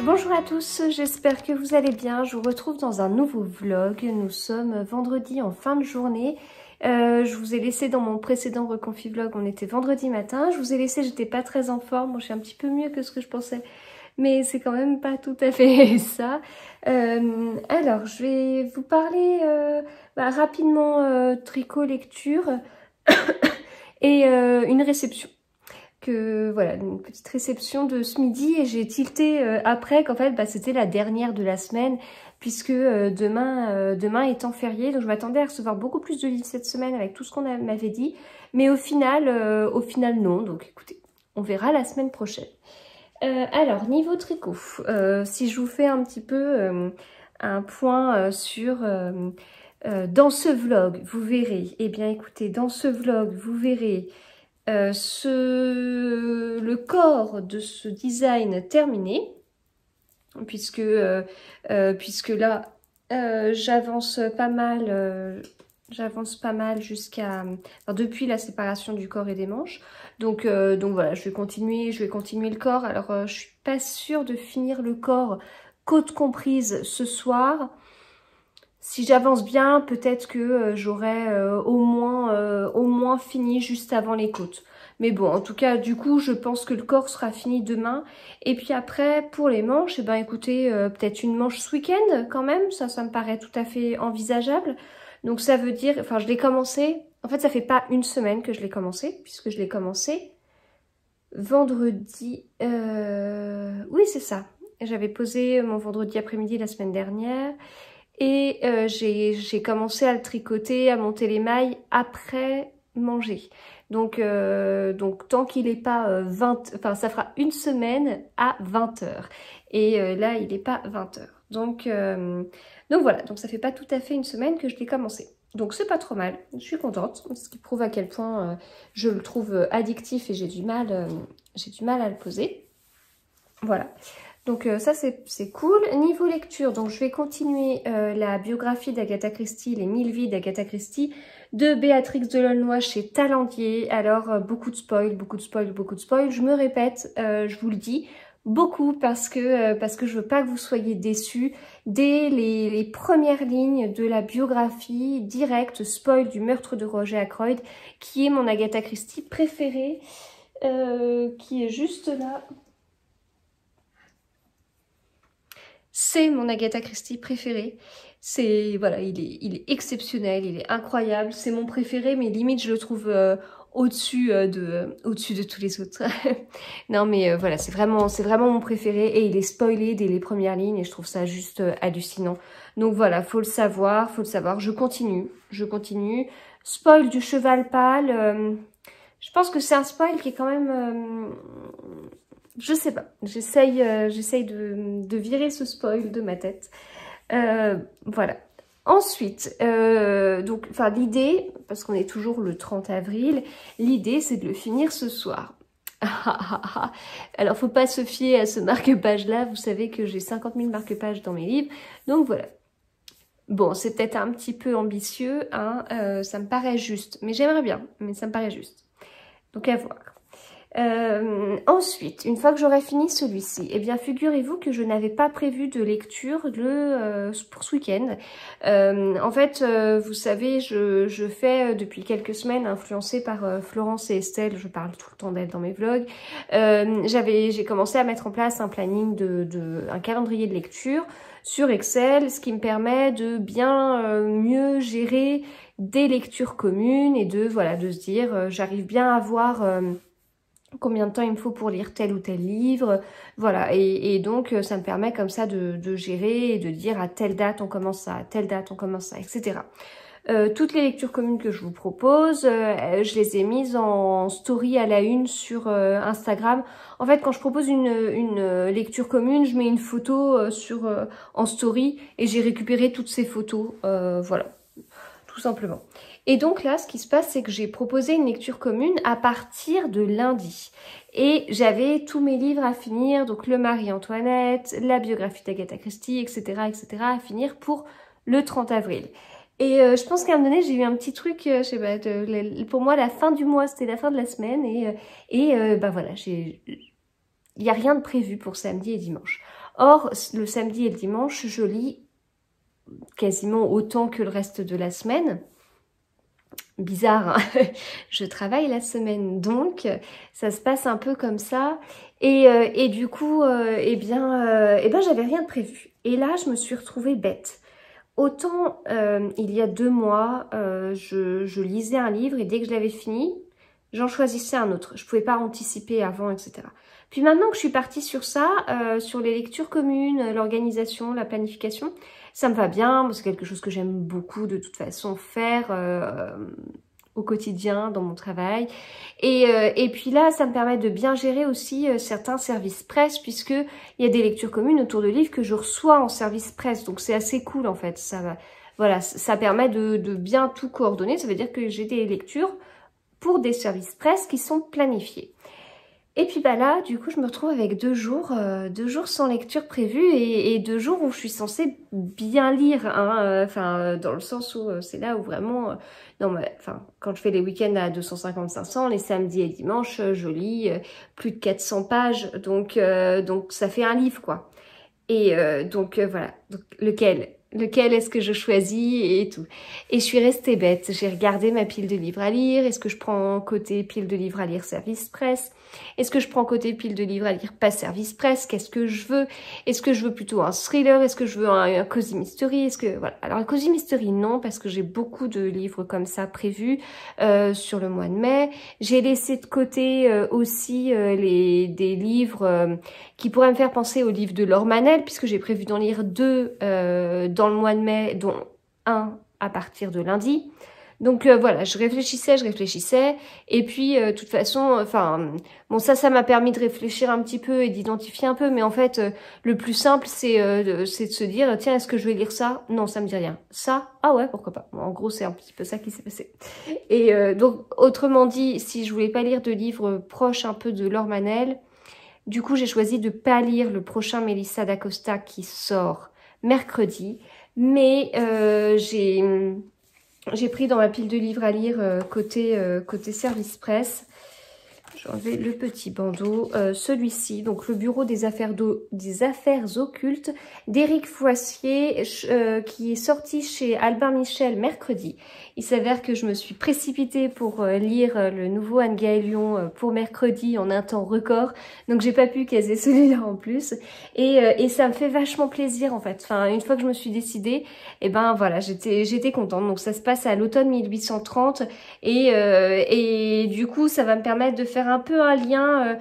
Bonjour à tous, j'espère que vous allez bien. Je vous retrouve dans un nouveau vlog. Nous sommes vendredi en fin de journée. Je vous ai laissé dans mon précédent reconfi vlog, on était vendredi matin. Je vous ai laissé, j'étais pas très en forme, bon, je suis un petit peu mieux que ce que je pensais. Mais c'est quand même pas tout à fait ça. Alors, je vais vous parler rapidement tricot lecture et une réception. Voilà, une petite réception de ce midi et j'ai tilté après qu'en fait c'était la dernière de la semaine puisque demain étant férié, donc je m'attendais à recevoir beaucoup plus de livres cette semaine avec tout ce qu'on m'avait dit, mais au final non, donc écoutez, on verra la semaine prochaine. Alors niveau tricot, si je vous fais un petit peu un point sur dans ce vlog, vous verrez, eh bien écoutez, dans ce vlog vous verrez le corps de ce design terminé, puisque là j'avance pas mal jusqu'à depuis la séparation du corps et des manches. Donc voilà, je vais continuer le corps. Alors je suis pas sûre de finir le corps côte comprise ce soir. Si j'avance bien, peut-être que j'aurai au moins fini juste avant les côtes. Mais bon, en tout cas, du coup, je pense que le corps sera fini demain. Et puis après, pour les manches, eh ben, écoutez, peut-être une manche ce week-end quand même. Ça me paraît tout à fait envisageable. Donc ça veut dire, enfin, je l'ai commencé. En fait, ça fait pas une semaine que je l'ai commencé, puisque je l'ai commencé vendredi. Oui, c'est ça. J'avais posé mon vendredi après-midi la semaine dernière. Et j'ai commencé à le tricoter, à monter les mailles après manger. Donc tant qu'il n'est pas 20, enfin ça fera une semaine à 20 h. Et là il n'est pas 20 h. Donc voilà, donc ça fait pas tout à fait une semaine que je l'ai commencé. Donc c'est pas trop mal, je suis contente, ce qui prouve à quel point je le trouve addictif et j'ai du mal à le poser. Voilà. Donc ça c'est cool. Niveau lecture, donc je vais continuer la biographie d'Agatha Christie, les 1000 vies d'Agatha Christie, de Béatrix Delonnoy chez Talendier. Alors beaucoup de spoil. Je me répète, je vous le dis, beaucoup parce que je veux pas que vous soyez déçus. Dès les premières lignes de la biographie, direct spoil du meurtre de Roger Ackroyd, qui est mon Agatha Christie préférée, qui est juste là. C'est mon Agatha Christie préféré. C'est voilà, il est exceptionnel, il est incroyable. C'est mon préféré, mais limite je le trouve au-dessus de tous les autres. Non, mais voilà, c'est vraiment mon préféré et il est spoilé dès les premières lignes et je trouve ça juste hallucinant. Donc voilà, faut le savoir. Je continue. Spoil du cheval pâle. Je pense que c'est un spoil qui est quand même je sais pas, j'essaye de virer ce spoil de ma tête. Voilà. Ensuite, donc, enfin l'idée, parce qu'on est toujours le 30 avril, l'idée c'est de le finir ce soir. Alors faut pas se fier à ce marque-page là, vous savez que j'ai 50 000 marque-pages dans mes livres, donc voilà. Bon, c'est peut-être un petit peu ambitieux, hein, ça me paraît juste, mais j'aimerais bien, mais ça me paraît juste. Donc à voir. Ensuite, une fois que j'aurai fini celui-ci, eh bien figurez-vous que je n'avais pas prévu de lecture pour ce week-end. En fait, vous savez, je fais depuis quelques semaines, influencée par Florence et Estelle, je parle tout le temps d'elle dans mes vlogs, j'ai commencé à mettre en place un planning un calendrier de lecture sur Excel, ce qui me permet de bien mieux gérer des lectures communes et de se dire, j'arrive bien à voir combien de temps il me faut pour lire tel ou tel livre, voilà, et donc ça me permet comme ça de gérer et de dire à telle date on commence ça, à telle date on commence ça, etc. Toutes les lectures communes que je vous propose, je les ai mises en story à la une sur Instagram. En fait, quand je propose une lecture commune, je mets une photo en story et j'ai récupéré toutes ces photos, voilà, tout simplement. Et donc là, ce qui se passe, c'est que j'ai proposé une lecture commune à partir de lundi. Et j'avais tous mes livres à finir, donc le Marie-Antoinette, la biographie d'Agatha Christie, etc., à finir pour le 30 avril. Et je pense qu'à un moment donné, j'ai eu un petit truc, je sais pas, pour moi, la fin du mois, c'était la fin de la semaine. Et voilà, il n'y a rien de prévu pour samedi et dimanche. Or, le samedi et le dimanche, je lis quasiment autant que le reste de la semaine. Bizarre, hein. Je travaille la semaine, donc ça se passe un peu comme ça. Et du coup, j'avais rien de prévu. Et là, je me suis retrouvée bête. Autant, il y a 2 mois, je lisais un livre et dès que je l'avais fini, j'en choisissais un autre. Je pouvais pas anticiper avant, etc. Puis maintenant que je suis partie sur ça, sur les lectures communes, l'organisation, la planification, ça me va bien. C'est quelque chose que j'aime beaucoup de toute façon faire au quotidien dans mon travail. Et puis là, ça me permet de bien gérer aussi certains services presse, puisque il y a des lectures communes autour de livres que je reçois en service presse. Donc c'est assez cool en fait. Voilà, ça permet de bien tout coordonner. Ça veut dire que j'ai des lectures pour des services presse qui sont planifiés. Et puis bah là, du coup, je me retrouve avec 2 jours sans lecture prévue et 2 jours où je suis censée bien lire, hein, dans le sens où c'est là où vraiment, quand je fais les week-ends à 250-500, les samedis et dimanches, je lis plus de 400 pages, donc ça fait un livre quoi. Et voilà, donc lequel est-ce que je choisis et tout. Et je suis restée bête, j'ai regardé ma pile de livres à lire. Est-ce que je prends côté pile de livres à lire service presse? Est-ce que je prends côté pile de livres à lire pas service presse? Qu'est-ce que je veux? Est-ce que je veux plutôt un thriller? Est-ce que je veux un cozy mystery? Voilà. Alors un cozy mystery non, parce que j'ai beaucoup de livres comme ça prévus sur le mois de mai. J'ai laissé de côté aussi des livres qui pourraient me faire penser aux livres de Laure Manel, puisque j'ai prévu d'en lire 2 dans le mois de mai, dont un à partir de lundi. Donc voilà, je réfléchissais, et puis de toute façon, ça m'a permis de réfléchir un petit peu et d'identifier un peu, mais en fait, le plus simple, c'est de se dire, tiens, est-ce que je vais lire ça? Non, ça me dit rien. Ça, ah ouais, pourquoi pas. En gros, c'est un petit peu ça qui s'est passé. Et donc, autrement dit, si je voulais pas lire de livres proches un peu de Laure Manel, du coup, j'ai choisi de pas lire le prochain Mélissa d'Acosta qui sort mercredi, mais j'ai pris dans ma pile de livres à lire côté service presse. J'ai enlevé le petit bandeau. Celui-ci, donc le bureau des affaires occultes d'Éric Foissier, qui est sorti chez Albin Michel mercredi. Il s'avère que je me suis précipitée pour lire le nouveau Anne Gaëlion pour mercredi en un temps record. Donc j'ai pas pu caser celui-là en plus. Et ça me fait vachement plaisir en fait. Enfin, une fois que je me suis décidée, et ben voilà, j'étais contente. Donc ça se passe à l'automne 1830 et du coup ça va me permettre de faire un peu un lien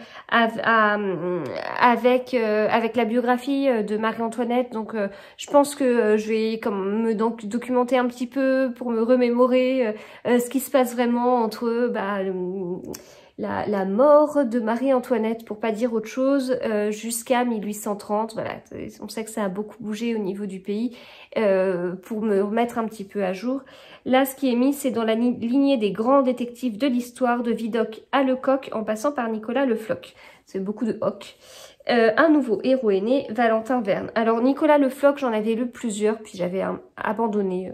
avec la biographie de Marie-Antoinette. Donc je pense que je vais me documenter un petit peu pour me remémorer ce qui se passe vraiment entre la mort de Marie-Antoinette, pour pas dire autre chose, jusqu'à 1830. Voilà, on sait que ça a beaucoup bougé au niveau du pays, pour me remettre un petit peu à jour. Là, ce qui est mis, c'est dans la lignée des grands détectives de l'histoire, de Vidocq à Lecoq, en passant par Nicolas Le Floch. C'est beaucoup de hoc. Un nouveau héros est né, Valentin Verne. Alors, Nicolas Le Floch, j'en avais lu plusieurs, puis j'avais abandonné,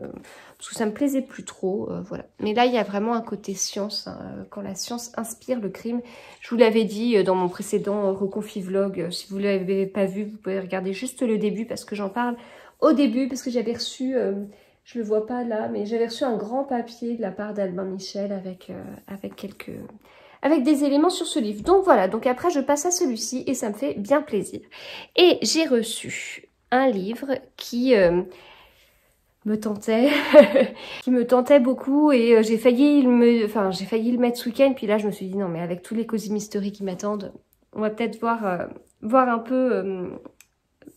parce que ça me plaisait plus trop, voilà. Mais là, il y a vraiment un côté science, hein, quand la science inspire le crime. Je vous l'avais dit dans mon précédent Reconfi Vlog, si vous ne l'avez pas vu, vous pouvez regarder juste le début, parce que j'en parle au début, parce que j'avais reçu... je le vois pas là, mais j'avais reçu un grand papier de la part d'Albin Michel avec des éléments sur ce livre. Donc voilà, donc après je passe à celui-ci et ça me fait bien plaisir. Et j'ai reçu un livre qui me tentait, qui me tentait beaucoup, et j'ai failli le mettre ce week-end, puis là je me suis dit non mais avec tous les cozy mystery qui m'attendent, on va peut-être voir un peu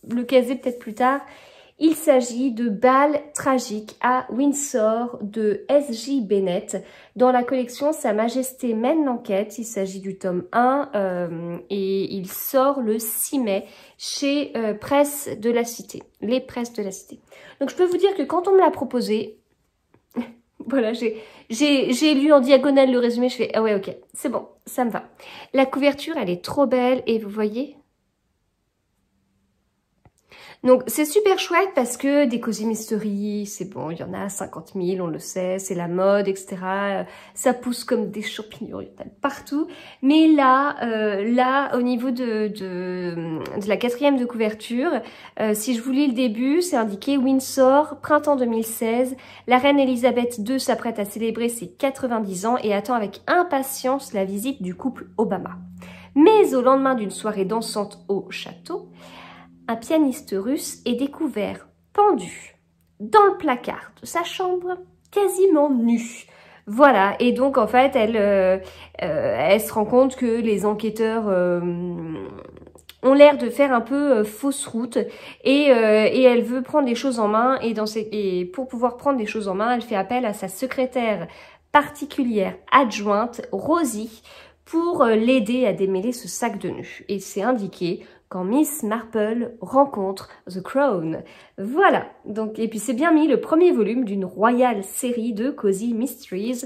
le caser peut-être plus tard. Il s'agit de Bal tragique à Windsor de S.J. Bennett dans la collection Sa Majesté mène l'enquête. Il s'agit du tome 1 et il sort le 6 mai chez Presse de la Cité, les Presses de la Cité. Donc je peux vous dire que quand on me l'a proposé, voilà, j'ai lu en diagonale le résumé, je fais ah ouais ok, c'est bon, ça me va. La couverture elle est trop belle et vous voyez. Donc c'est super chouette parce que des Cozy Mystery, c'est bon, il y en a 50 000, on le sait, c'est la mode, etc. Ça pousse comme des champignons, il y en a partout. Mais là, au niveau de la 4e de couverture, si je vous lis le début, c'est indiqué Windsor, printemps 2016. La reine Elisabeth II s'apprête à célébrer ses 90 ans et attend avec impatience la visite du couple Obama. Mais au lendemain d'une soirée dansante au château, un pianiste russe est découvert pendu dans le placard de sa chambre, quasiment nu. Voilà, et donc en fait, elle se rend compte que les enquêteurs ont l'air de faire un peu fausse route et elle veut prendre les choses en main et pour pouvoir prendre les choses en main, elle fait appel à sa secrétaire particulière adjointe, Rosie, pour l'aider à démêler ce sac de nœuds. Et c'est indiqué quand Miss Marple rencontre The Crown. Voilà, donc, et puis c'est bien mis le premier volume d'une royale série de Cozy Mysteries.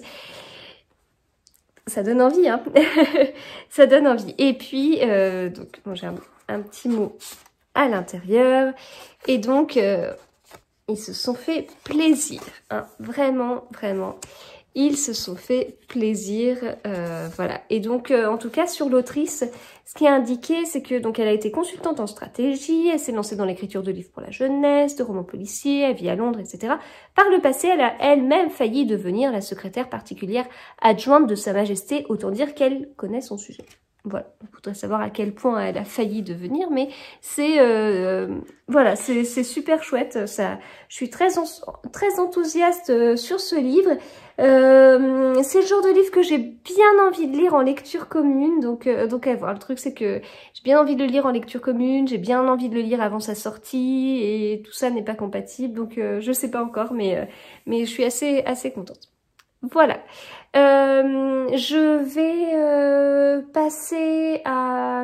Ça donne envie, hein. Ça donne envie. Et puis, donc, bon, j'ai un petit mot à l'intérieur. Et donc, ils se sont fait plaisir, hein. Vraiment, vraiment. Ils se sont fait plaisir, voilà. Et donc, en tout cas, sur l'autrice, ce qui est indiqué, c'est que donc elle a été consultante en stratégie, elle s'est lancée dans l'écriture de livres pour la jeunesse, de romans policiers, elle vit à Londres, etc. Par le passé, elle a elle-même failli devenir la secrétaire particulière adjointe de Sa Majesté, autant dire qu'elle connaît son sujet. Voilà, on voudrait savoir à quel point elle a failli devenir, mais c'est voilà, c'est super chouette. Ça, je suis très enthousiaste sur ce livre. C'est le genre de livre que j'ai bien envie de lire en lecture commune. Donc voilà, le truc c'est que j'ai bien envie de le lire en lecture commune, j'ai bien envie de le lire avant sa sortie et tout ça n'est pas compatible. Donc je sais pas encore, mais je suis assez contente. Voilà. Je vais passer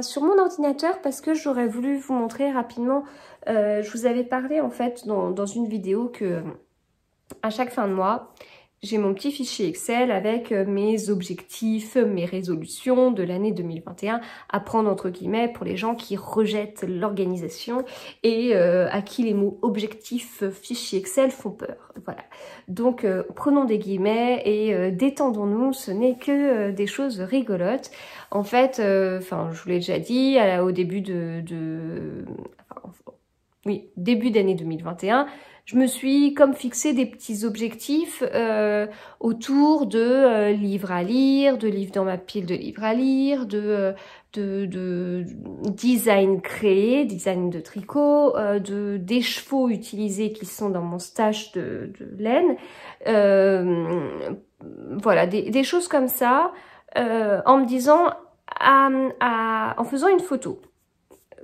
sur mon ordinateur parce que j'aurais voulu vous montrer rapidement. Je vous avais parlé en fait dans une vidéo que à chaque fin de mois, j'ai mon petit fichier Excel avec mes objectifs, mes résolutions de l'année 2021 à prendre entre guillemets pour les gens qui rejettent l'organisation et à qui les mots objectifs, fichier Excel font peur. Voilà. Donc prenons des guillemets et détendons-nous, ce n'est que des choses rigolotes. En fait, enfin je vous l'ai déjà dit au début début d'année 2021, je me suis comme fixé des petits objectifs autour de livres à lire, de livres dans ma pile de livres à lire, de design créé, design de tricot, des chevaux utilisés qui sont dans mon stash de laine. Voilà, des choses comme ça, en me disant, en faisant une photo.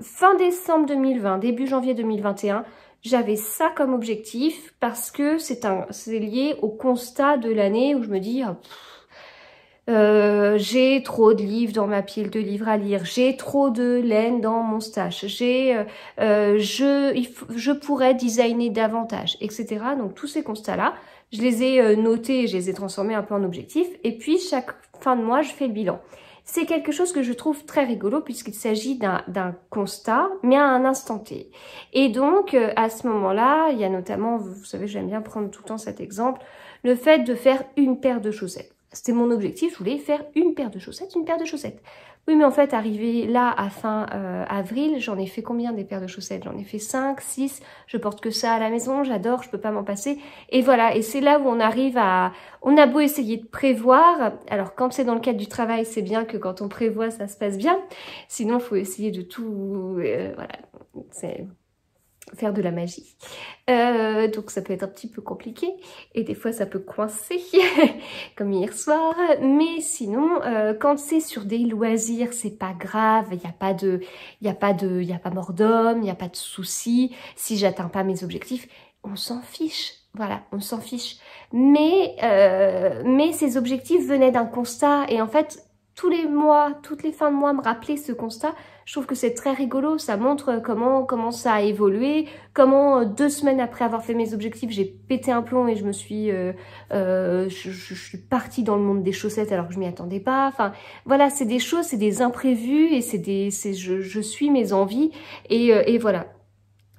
Fin décembre 2020, début janvier 2021, j'avais ça comme objectif parce que c'est lié au constat de l'année où je me dis j'ai trop de livres dans ma pile de livres à lire, j'ai trop de laine dans mon stash, je pourrais designer davantage, etc. Donc tous ces constats-là, je les ai notés, je les ai transformés un peu en objectifs et puis chaque fin de mois, je fais le bilan. C'est quelque chose que je trouve très rigolo puisqu'il s'agit d'un constat, mais à un instant T. Et donc, à ce moment-là, il y a notamment, vous savez, j'aime bien prendre tout le temps cet exemple, le fait de faire une paire de chaussettes. C'était mon objectif, je voulais faire une paire de chaussettes, une paire de chaussettes. Oui, mais en fait, arrivé là, à fin avril, j'en ai fait combien des paires de chaussettes? J'en ai fait 5, 6, je porte que ça à la maison, j'adore, je peux pas m'en passer. Et voilà, et c'est là où on arrive on a beau essayer de prévoir, alors quand c'est dans le cadre du travail, c'est bien que quand on prévoit, ça se passe bien. Sinon, il faut essayer de tout, voilà, c'est faire de la magie. Donc ça peut être un petit peu compliqué et des fois ça peut coincer comme hier soir, mais sinon quand c'est sur des loisirs c'est pas grave, il y a pas mort d'homme, il n'y a pas de souci. Si j'atteins pas mes objectifs, on s'en fiche. Voilà, on s'en fiche. Mais ces objectifs venaient d'un constat et en fait tous les mois, toutes les fins de mois me rappeler ce constat, je trouve que c'est très rigolo, ça montre comment ça a évolué, comment 2 semaines après avoir fait mes objectifs, j'ai pété un plomb et je me suis, je suis partie dans le monde des chaussettes alors que je m'y attendais pas. Enfin, voilà, c'est des choses, c'est des imprévus et je suis mes envies et voilà.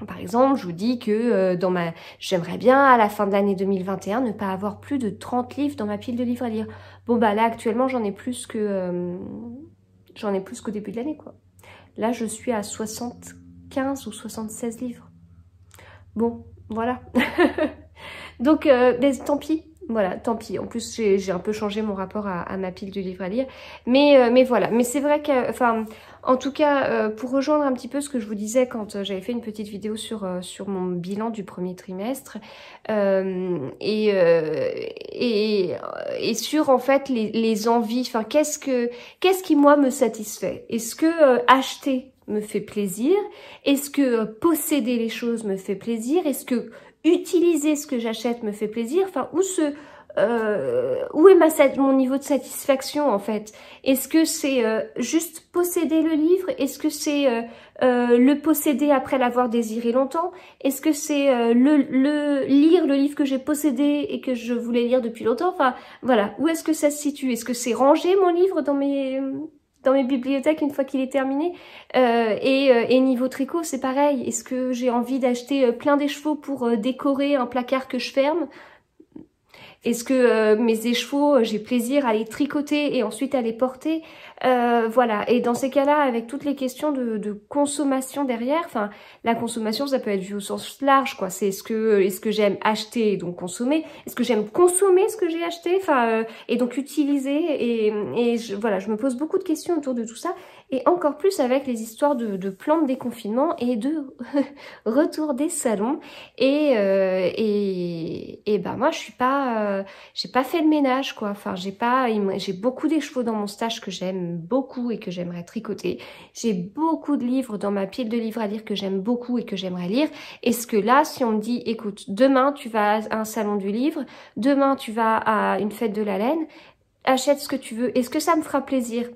Par exemple, je vous dis que j'aimerais bien à la fin de l'année 2021 ne pas avoir plus de 30 livres dans ma pile de livres à lire. Bon bah là actuellement j'en ai plus qu'au début de l'année quoi. Là je suis à 75 ou 76 livres. Bon, voilà. Donc mais tant pis. Voilà, tant pis. En plus, j'ai un peu changé mon rapport à ma pile de livres à lire. Mais voilà. Mais c'est vrai que, enfin, en tout cas, pour rejoindre un petit peu ce que je vous disais quand j'avais fait une petite vidéo sur mon bilan du premier trimestre, et sur, en fait, les envies, enfin, qu'est-ce qui, moi, me satisfait? Est-ce que acheter me fait plaisir? Est-ce que posséder les choses me fait plaisir? Est-ce que utiliser ce que j'achète me fait plaisir? Enfin, où est mon niveau de satisfaction en fait? Est-ce que c'est juste posséder le livre? Est-ce que c'est le posséder après l'avoir désiré longtemps? Est-ce que c'est lire le livre que j'ai possédé et que je voulais lire depuis longtemps? Enfin, voilà. Où est-ce que ça se situe? Est-ce que c'est ranger mon livre dans mes bibliothèques une fois qu'il est terminé? Et niveau tricot, c'est pareil. Est-ce que j'ai envie d'acheter plein d'écheveaux pour décorer un placard que je ferme? Est-ce que mes écheveaux, j'ai plaisir à les tricoter et ensuite à les porter? Voilà. Et dans ces cas-là, avec toutes les questions de consommation derrière, enfin, la consommation, ça peut être vu au sens large, quoi. C'est est-ce que j'aime acheter et donc consommer? Est-ce que j'aime consommer ce que j'ai acheté? Enfin, et donc utiliser. Voilà, je me pose beaucoup de questions autour de tout ça. Et encore plus avec les histoires de plans de déconfinement et de retour des salons. Et ben moi, j'ai pas fait le ménage, quoi. Enfin, j'ai beaucoup d'écheveaux dans mon stage que j'aime beaucoup et que j'aimerais tricoter. J'ai beaucoup de livres dans ma pile de livres à lire que j'aime beaucoup et que j'aimerais lire. Est-ce que là, si on me dit, écoute, demain, tu vas à un salon du livre, demain, tu vas à une fête de la laine, achète ce que tu veux. Est-ce que ça me fera plaisir?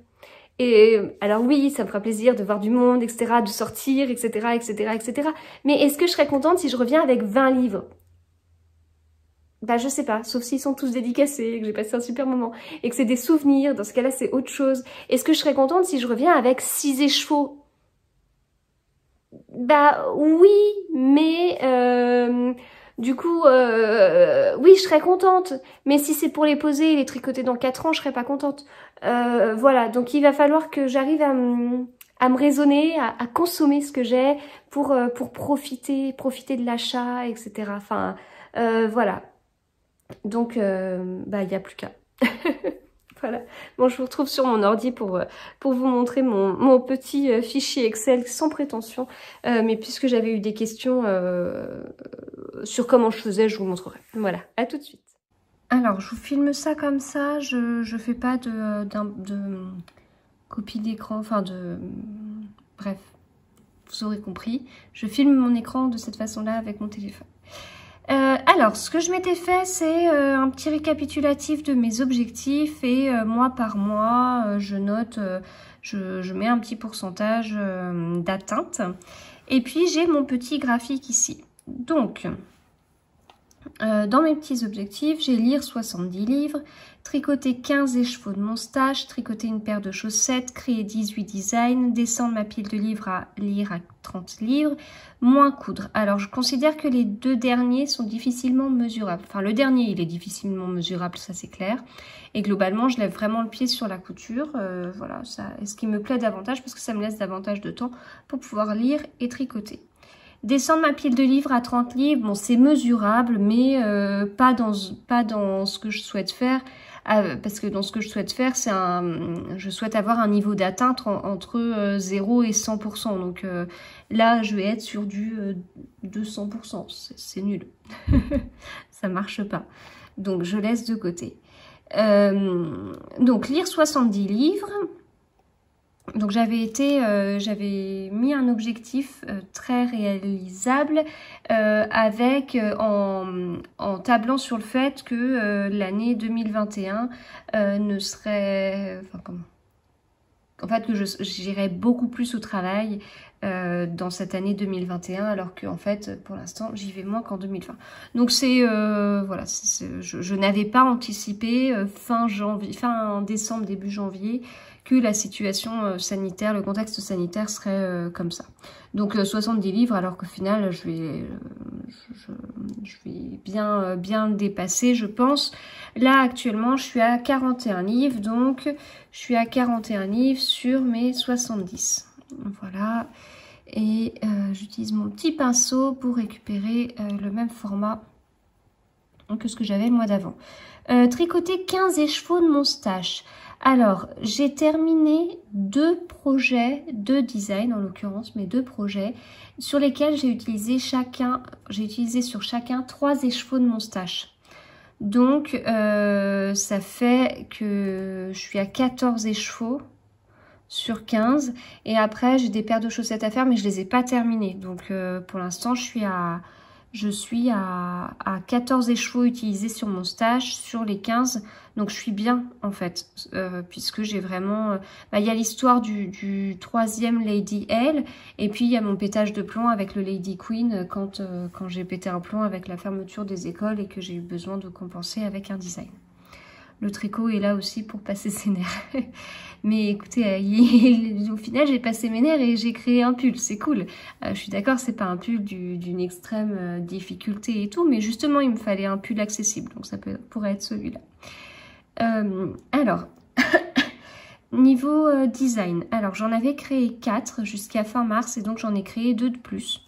Et alors oui, ça me fera plaisir de voir du monde, etc., de sortir, etc., etc., etc. Mais est-ce que je serais contente si je reviens avec 20 livres? Bah je sais pas, sauf s'ils sont tous dédicacés, que j'ai passé un super moment, et que c'est des souvenirs, dans ce cas-là c'est autre chose. Est-ce que je serais contente si je reviens avec 6 écheveaux? Bah oui, mais du coup, oui, je serais contente. Mais si c'est pour les poser et les tricoter dans 4 ans, je serais pas contente. Voilà, donc il va falloir que j'arrive à me raisonner, à consommer ce que j'ai pour profiter de l'achat, etc. Enfin, voilà. Donc, bah, il n'y a plus qu'à. Voilà. Bon, je vous retrouve sur mon ordi pour vous montrer mon petit fichier Excel sans prétention. Mais puisque j'avais eu des questions sur comment je faisais, je vous montrerai. Voilà, à tout de suite. Alors, je vous filme ça comme ça. Je fais pas de copie d'écran, enfin bref, vous aurez compris. Je filme mon écran de cette façon-là avec mon téléphone. Alors, ce que je m'étais fait, c'est un petit récapitulatif de mes objectifs et mois par mois, je note, je mets un petit pourcentage d'atteinte. Et puis, j'ai mon petit graphique ici. Donc, dans mes petits objectifs, j'ai lire 70 livres, tricoter 15 écheveaux de mon stage, tricoter une paire de chaussettes, créer 18 designs, descendre ma pile de livres à lire à 30 livres, moins coudre. Alors, je considère que les deux derniers sont difficilement mesurables. Enfin, le dernier, il est difficilement mesurable, ça c'est clair. Et globalement, je lève vraiment le pied sur la couture. Voilà, ça, ce qui me plaît davantage parce que ça me laisse davantage de temps pour pouvoir lire et tricoter. Descendre ma pile de livres à 30 livres, bon, c'est mesurable, mais pas dans ce que je souhaite faire. Parce que dans ce que je souhaite faire, je souhaite avoir un niveau d'atteinte entre 0 et 100%. Donc là, je vais être sur du 200%. C'est nul. Ça marche pas. Donc je laisse de côté. Donc lire 70 livres. Donc j'avais mis un objectif très réalisable avec en tablant sur le fait que l'année 2021 ne serait, enfin comment, en fait que j'irais beaucoup plus au travail dans cette année 2021 alors que en fait pour l'instant j'y vais moins qu'en 2020. Donc c'est voilà, je n'avais pas anticipé fin décembre, début janvier que la situation sanitaire, le contexte sanitaire serait comme ça. Donc 70 livres, alors qu'au final, je vais bien le dépasser, je pense. Là, actuellement, je suis à 41 livres, donc je suis à 41 livres sur mes 70. Voilà. Et j'utilise mon petit pinceau pour récupérer le même format que ce que j'avais le mois d'avant. Tricoter 15 écheveaux de mon stash. Alors, j'ai terminé 2 projets de design, en l'occurrence, mes 2 projets, sur lesquels j'ai utilisé sur chacun 3 écheveaux de mon stash. Donc, ça fait que je suis à 14 écheveaux sur 15. Et après, j'ai des paires de chaussettes à faire, mais je les ai pas terminées. Donc, pour l'instant, je suis à 14 écheveaux utilisés sur mon stash, sur les 15. Donc, je suis bien, en fait, puisque j'ai vraiment... il y a l'histoire du 3e Lady L, et puis il y a mon pétage de plomb avec le Lady Queen, quand j'ai pété un plomb avec la fermeture des écoles et que j'ai eu besoin de compenser avec un design. Le tricot est là aussi pour passer ses nerfs. Mais écoutez, au final, j'ai passé mes nerfs et j'ai créé un pull. C'est cool. Je suis d'accord, c'est pas un pull d'une extrême difficulté et tout, mais justement, il me fallait un pull accessible. Donc, ça pourrait être celui-là. Alors, niveau design. Alors, j'en avais créé 4 jusqu'à fin mars et donc j'en ai créé 2 de plus.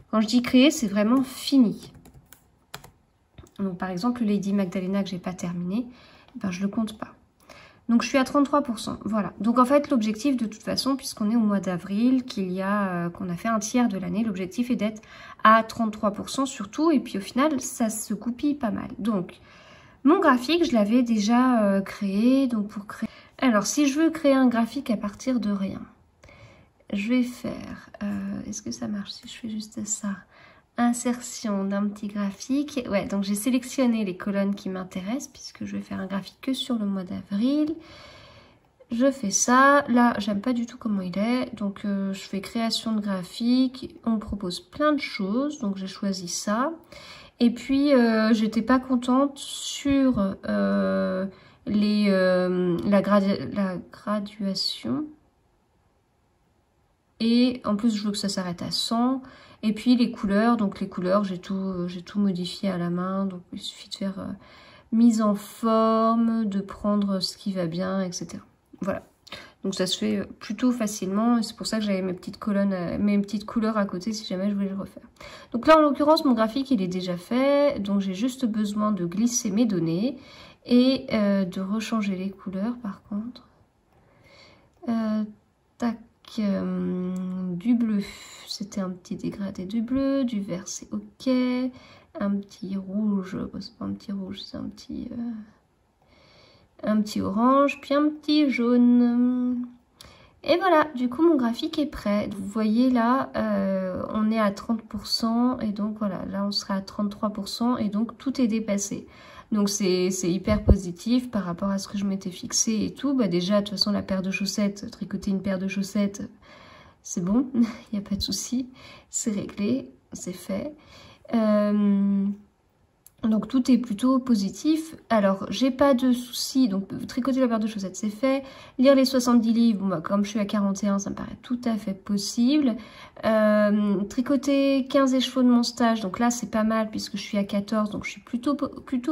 Quand je dis créer, c'est vraiment fini. Donc, par exemple, le Lady Magdalena que j'ai pas terminé, ben, je le compte pas. Donc, je suis à 33%. Voilà. Donc, en fait, l'objectif, de toute façon, puisqu'on est au mois d'avril, qu'on a fait un tiers de l'année, l'objectif est d'être à 33% surtout. Et puis, au final, ça se goupille pas mal. Donc, mon graphique, je l'avais déjà créé. Donc, pour créer... Alors, si je veux créer un graphique à partir de rien, je vais faire... Est-ce que ça marche si je fais juste ça ? Insertion d'un petit graphique. Ouais, donc j'ai sélectionné les colonnes qui m'intéressent puisque je vais faire un graphique que sur le mois d'avril. Je fais ça. Là, j'aime pas du tout comment il est. Donc, je fais création de graphique. On me propose plein de choses. Donc, j'ai choisi ça. Et puis, j'étais pas contente sur la graduation. Et en plus, je veux que ça s'arrête à 100. Et puis les couleurs, donc les couleurs, j'ai tout modifié à la main. Donc il suffit de faire mise en forme, de prendre ce qui va bien, etc. Voilà. Donc ça se fait plutôt facilement. Et c'est pour ça que j'avais mes petites colonnes, mes petites couleurs à côté si jamais je voulais le refaire. Donc là, en l'occurrence, mon graphique, il est déjà fait. Donc j'ai juste besoin de glisser mes données et de rechanger les couleurs par contre. Tac. Du bleu, c'était un petit dégradé du bleu, du vert c'est ok, un petit rouge, c'est pas un petit rouge, c'est un petit orange, puis un petit jaune. Et voilà, du coup mon graphique est prêt. Vous voyez là, on est à 30% et donc voilà, là on sera à 33% et donc tout est dépassé. Donc c'est hyper positif par rapport à ce que je m'étais fixé et tout. Bah déjà, de toute façon, la paire de chaussettes, tricoter une paire de chaussettes, c'est bon, il n'y a pas de souci. C'est réglé, c'est fait. Donc tout est plutôt positif. Alors, j'ai pas de soucis. Donc tricoter la paire de chaussettes, c'est fait. Lire les 70 livres, bon, bah, comme je suis à 41, ça me paraît tout à fait possible. Tricoter 15 écheveaux de mon stage, donc là c'est pas mal puisque je suis à 14, donc je suis plutôt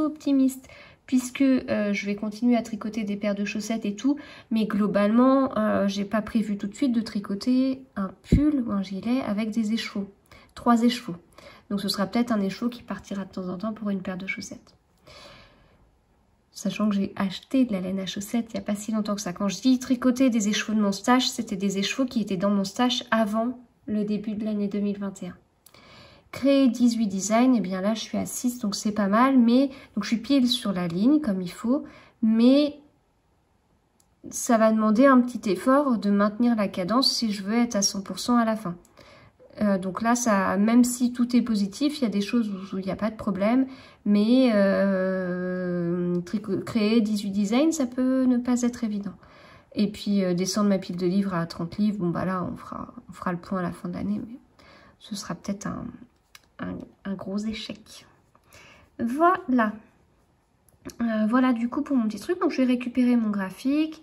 optimiste puisque je vais continuer à tricoter des paires de chaussettes et tout, mais globalement j'ai pas prévu tout de suite de tricoter un pull ou un gilet avec des écheveaux, 3 écheveaux. Donc ce sera peut-être un écheveau qui partira de temps en temps pour une paire de chaussettes. Sachant que j'ai acheté de la laine à chaussettes il n'y a pas si longtemps que ça. Quand je dis tricoter des écheveaux de mon stage, c'était des écheveaux qui étaient dans mon stage avant le début de l'année 2021. Créer 18 designs, et bien là je suis à 6, donc c'est pas mal. Mais donc je suis pile sur la ligne comme il faut. Mais ça va demander un petit effort de maintenir la cadence si je veux être à 100% à la fin. Donc là, ça, même si tout est positif, il y a des choses où il n'y a pas de problème, mais créer 18 designs, ça peut ne pas être évident. Et puis descendre ma pile de livres à 30 livres, bon bah là, on fera le point à la fin de l'année, mais ce sera peut-être un gros échec. Voilà. Voilà du coup pour mon petit truc, donc je vais récupérer mon graphique.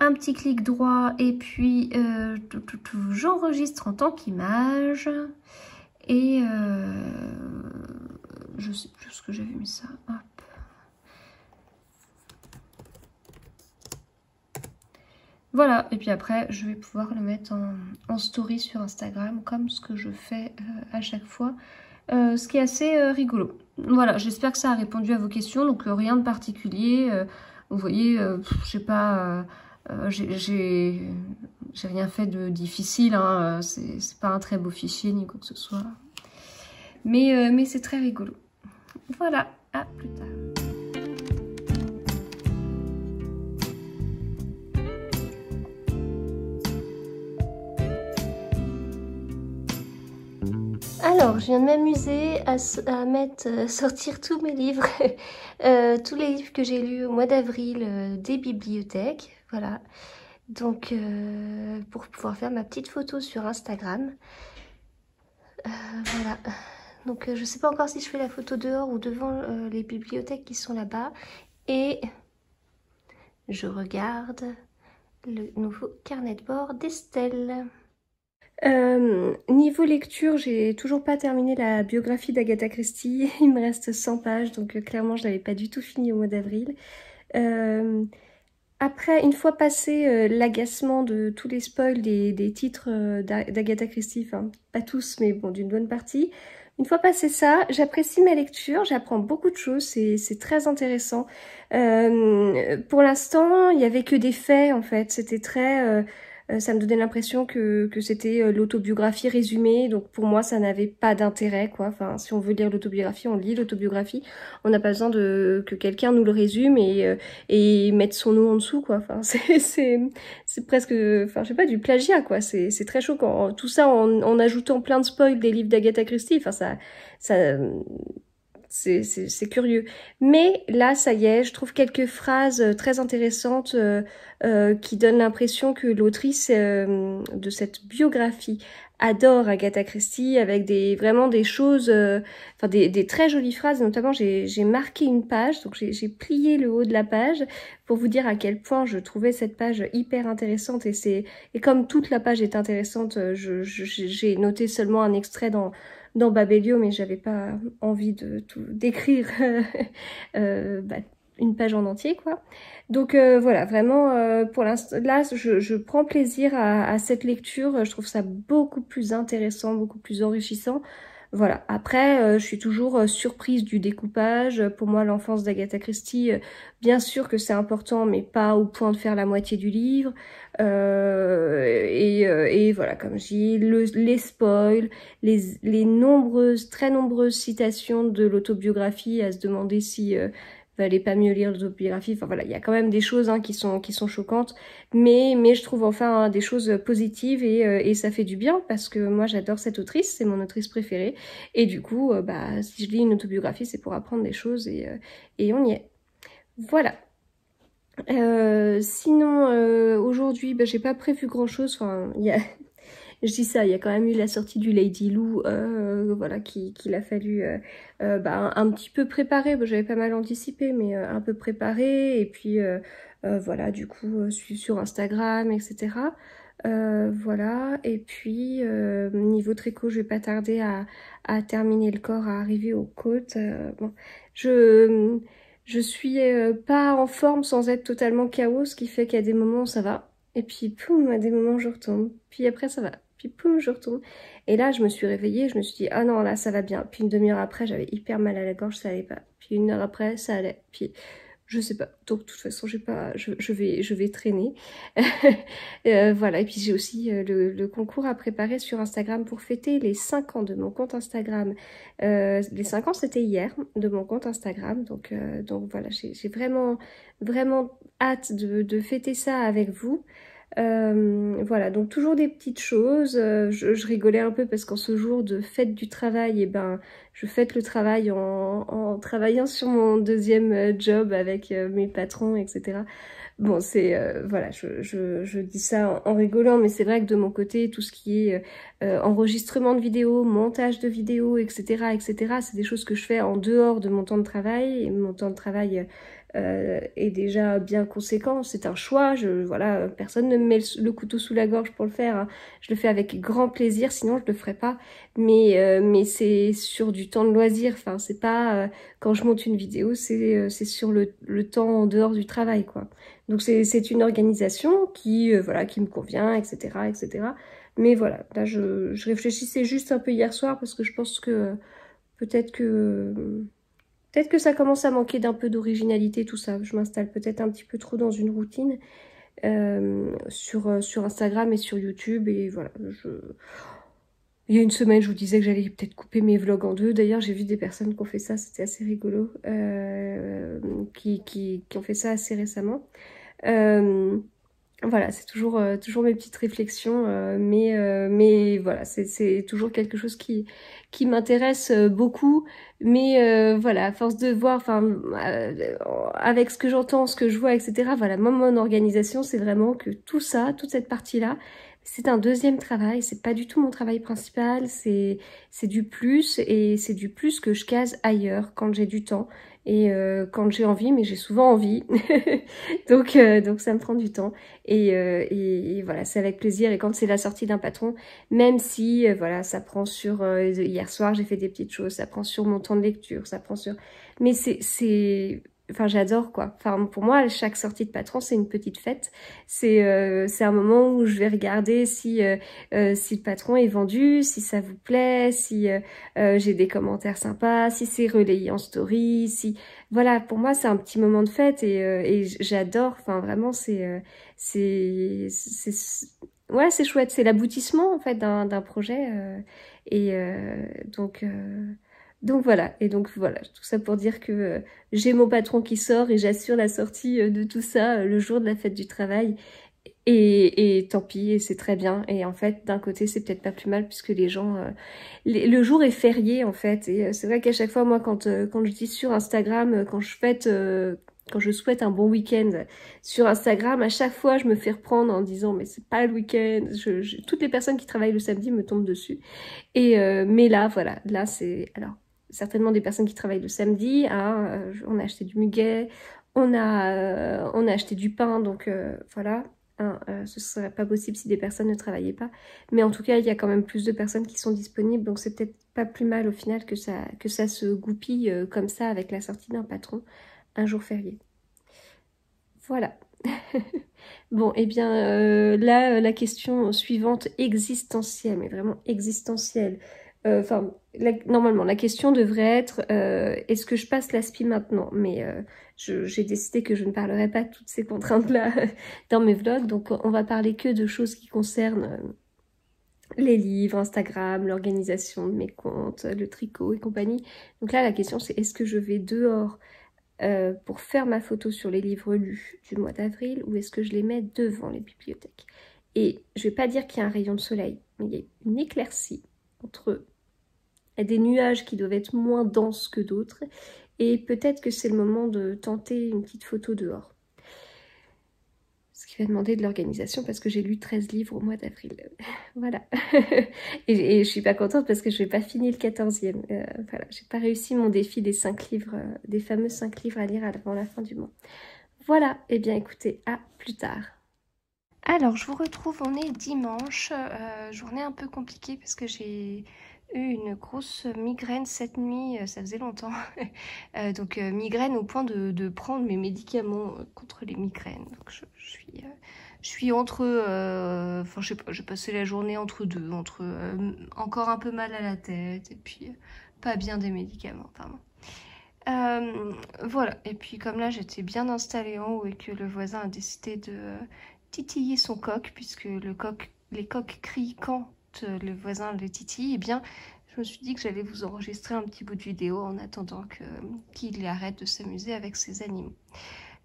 Un petit clic droit et puis j'enregistre en tant qu'image. Et je sais plus ce que j'avais mis ça. Hop. Voilà, et puis après je vais pouvoir le mettre en story sur Instagram comme ce que je fais à chaque fois. Ce qui est assez rigolo. Voilà, j'espère que ça a répondu à vos questions. Donc rien de particulier. Vous voyez, je sais pas, j'ai rien fait de difficile. Hein, c'est pas un très beau fichier ni quoi que ce soit. Mais c'est très rigolo. Voilà, à plus tard. Alors, je viens de m'amuser à sortir tous mes livres, tous les livres que j'ai lus au mois d'avril des bibliothèques, voilà. Donc, pour pouvoir faire ma petite photo sur Instagram, voilà. Donc, je sais pas encore si je fais la photo dehors ou devant les bibliothèques qui sont là-bas. Et je regarde le nouveau carnet de bord d'Estelle. Niveau lecture, j'ai toujours pas terminé la biographie d'Agatha Christie. Il me reste 100 pages, donc clairement je l'avais pas du tout fini au mois d'avril. Après, une fois passé l'agacement de tous les spoils des titres d'Agatha Christie, enfin pas tous, mais bon, d'une bonne partie, une fois passé ça, j'apprécie ma lecture, j'apprends beaucoup de choses, c'est très intéressant. Pour l'instant, il y avait que des faits en fait, c'était très... ça me donnait l'impression que c'était l'autobiographie résumée, donc pour moi ça n'avait pas d'intérêt quoi. Enfin, si on veut lire l'autobiographie, on lit l'autobiographie. On n'a pas besoin que quelqu'un nous le résume et mettre son nom en dessous quoi. Enfin, c'est presque, enfin je sais pas, du plagiat quoi. C'est très choquant. Tout ça en ajoutant plein de spoils des livres d'Agatha Christie. Enfin ça c'est curieux. Mais là, ça y est, je trouve quelques phrases très intéressantes qui donnent l'impression que l'autrice de cette biographie adore Agatha Christie avec vraiment des choses, enfin des très jolies phrases. Notamment, j'ai marqué une page, donc j'ai plié le haut de la page pour vous dire à quel point je trouvais cette page hyper intéressante. Et comme toute la page est intéressante, j'ai noté seulement un extrait dans Babelio, mais j'avais pas envie de tout d'écrire une page en entier, quoi. Donc voilà, vraiment, pour l'instant, là, je prends plaisir à cette lecture. Je trouve ça beaucoup plus intéressant, beaucoup plus enrichissant. Voilà, après, je suis toujours surprise du découpage. Pour moi, l'enfance d'Agatha Christie, bien sûr que c'est important, mais pas au point de faire la moitié du livre. Et voilà, comme je dis, les spoils, les très nombreuses citations de l'autobiographie, à se demander si valait pas mieux lire l'autobiographie. Enfin voilà, il y a quand même des choses hein, qui sont choquantes, mais je trouve enfin hein, des choses positives et ça fait du bien parce que moi j'adore cette autrice, c'est mon autrice préférée et du coup bah si je lis une autobiographie c'est pour apprendre des choses et on y est. Voilà. Sinon aujourd'hui bah, j'ai pas prévu grand chose, enfin il y a je dis ça, il y a quand même eu la sortie du Lady Lou, voilà, qu'il a fallu bah, un petit peu préparer. Bon, j'avais pas mal anticipé, mais un peu préparé. Et puis voilà, du coup, suivre sur Instagram, etc. Voilà, et puis niveau tricot, je vais pas tarder à terminer le corps, à arriver aux côtes. Bon, je suis pas en forme sans être totalement KO, ce qui fait qu'à des moments ça va. Et puis poum, à des moments je retombe. Puis après ça va. Puis poum, je retourne. Et là, je me suis réveillée, je me suis dit, ah non, là, ça va bien. Puis une demi-heure après, j'avais hyper mal à la gorge, ça allait pas. Puis une heure après, ça allait. Puis, je sais pas. Donc, de toute façon, j'ai pas, je vais traîner. Voilà. Et puis, j'ai aussi le concours à préparer sur Instagram pour fêter les 5 ans de mon compte Instagram. Les 5 ans, c'était hier, de mon compte Instagram. Donc voilà, j'ai vraiment, vraiment hâte de fêter ça avec vous. Voilà, donc toujours des petites choses. Je rigolais un peu parce qu'en ce jour de fête du travail, et ben, je fête le travail en travaillant sur mon deuxième job avec mes patrons, etc. Bon, c'est voilà, je dis ça en rigolant, mais c'est vrai que de mon côté, tout ce qui est enregistrement de vidéos, montage de vidéos, etc., c'est des choses que je fais en dehors de mon temps de travail. Et mon temps de travail est déjà bien conséquent. C'est un choix, voilà, personne ne me met le couteau sous la gorge pour le faire, hein. Je le fais avec grand plaisir, sinon je le ferais pas. Mais c'est sur du temps de loisir, enfin c'est pas quand je monte une vidéo, c'est sur le temps en dehors du travail, quoi. Donc c'est une organisation qui voilà, qui me convient, etc., etc. Mais voilà, là je réfléchissais juste un peu hier soir parce que je pense que peut-être que peut-être que ça commence à manquer d'un peu d'originalité, tout ça. Je m'installe peut-être un petit peu trop dans une routine sur Instagram et sur YouTube. Et voilà, il y a une semaine, je vous disais que j'allais peut-être couper mes vlogs en deux. D'ailleurs, j'ai vu des personnes qui ont fait ça, c'était assez rigolo, qui ont fait ça assez récemment. Voilà, c'est toujours mes petites réflexions, mais voilà, c'est toujours quelque chose qui m'intéresse beaucoup. Mais voilà, à force de voir, enfin, avec ce que j'entends, ce que je vois, etc. Voilà, moi, mon organisation, c'est vraiment que tout ça, toute cette partie-là, c'est un deuxième travail. C'est pas du tout mon travail principal. C'est du plus, et c'est du plus que je case ailleurs quand j'ai du temps. Et quand j'ai envie, mais j'ai souvent envie, donc ça me prend du temps. Et voilà, c'est avec plaisir. Et quand c'est la sortie d'un patron, même si voilà, ça prend sur hier soir j'ai fait des petites choses, ça prend sur mon temps de lecture, ça prend sur, mais enfin j'adore quoi. Enfin pour moi chaque sortie de patron c'est une petite fête. C'est un moment où je vais regarder si le patron est vendu, si ça vous plaît, si j'ai des commentaires sympas, si c'est relayé en story, si voilà, pour moi c'est un petit moment de fête. Et j'adore. Enfin vraiment c'est ouais, c'est chouette, c'est l'aboutissement en fait d'un projet. Et donc voilà, tout ça pour dire que j'ai mon patron qui sort et j'assure la sortie de tout ça le jour de la fête du travail. Et tant pis, et c'est très bien. Et en fait, d'un côté, c'est peut-être pas plus mal puisque les gens... le jour est férié en fait. Et c'est vrai qu'à chaque fois, moi, quand je dis sur Instagram, quand je souhaite un bon week-end sur Instagram, à chaque fois, je me fais reprendre en disant mais c'est pas le week-end. Toutes les personnes qui travaillent le samedi me tombent dessus. Et mais là, voilà, là c'est alors certainement des personnes qui travaillent le samedi. Hein, on a acheté du muguet, on a acheté du pain, donc voilà. Hein, ce serait pas possible si des personnes ne travaillaient pas. Mais en tout cas, il y a quand même plus de personnes qui sont disponibles, donc c'est peut-être pas plus mal au final que ça se goupille comme ça avec la sortie d'un patron un jour férié. Voilà. Bon, et bien là, la question suivante, existentielle, mais vraiment existentielle. Enfin, normalement, la question devrait être est-ce que je passe l'aspi maintenant? Mais j'ai décidé que je ne parlerai pas de toutes ces contraintes-là dans mes vlogs, donc on va parler que de choses qui concernent les livres, Instagram, l'organisation de mes comptes, le tricot et compagnie. Donc là, la question c'est est-ce que je vais dehors pour faire ma photo sur les livres lus du mois d'avril ou est-ce que je les mets devant les bibliothèques? Et je vais pas dire qu'il y a un rayon de soleil, mais il y a une éclaircie entre des nuages qui doivent être moins denses que d'autres et peut-être que c'est le moment de tenter une petite photo dehors. Ce qui va demander de l'organisation parce que j'ai lu 13 livres au mois d'avril. Voilà. Et je suis pas contente parce que je n'ai pas fini le 14e. Voilà, j'ai pas réussi mon défi des 5 livres, des fameux 5 livres à lire avant la fin du mois. Voilà, et bien écoutez, à plus tard. Alors, je vous retrouve, on est dimanche, journée un peu compliquée parce que j'ai eu une grosse migraine cette nuit, ça faisait longtemps. Donc migraine au point de prendre mes médicaments contre les migraines. Donc je suis entre, enfin je sais pas, j'ai passé la journée entre deux, entre encore un peu mal à la tête et puis pas bien des médicaments, pardon. Voilà, et puis comme là j'étais bien installée en haut et que le voisin a décidé de titiller son coq, puisque les coqs crient quand le voisin le titille, et bien je me suis dit que j'allais vous enregistrer un petit bout de vidéo en attendant qu'il arrête de s'amuser avec ses animaux.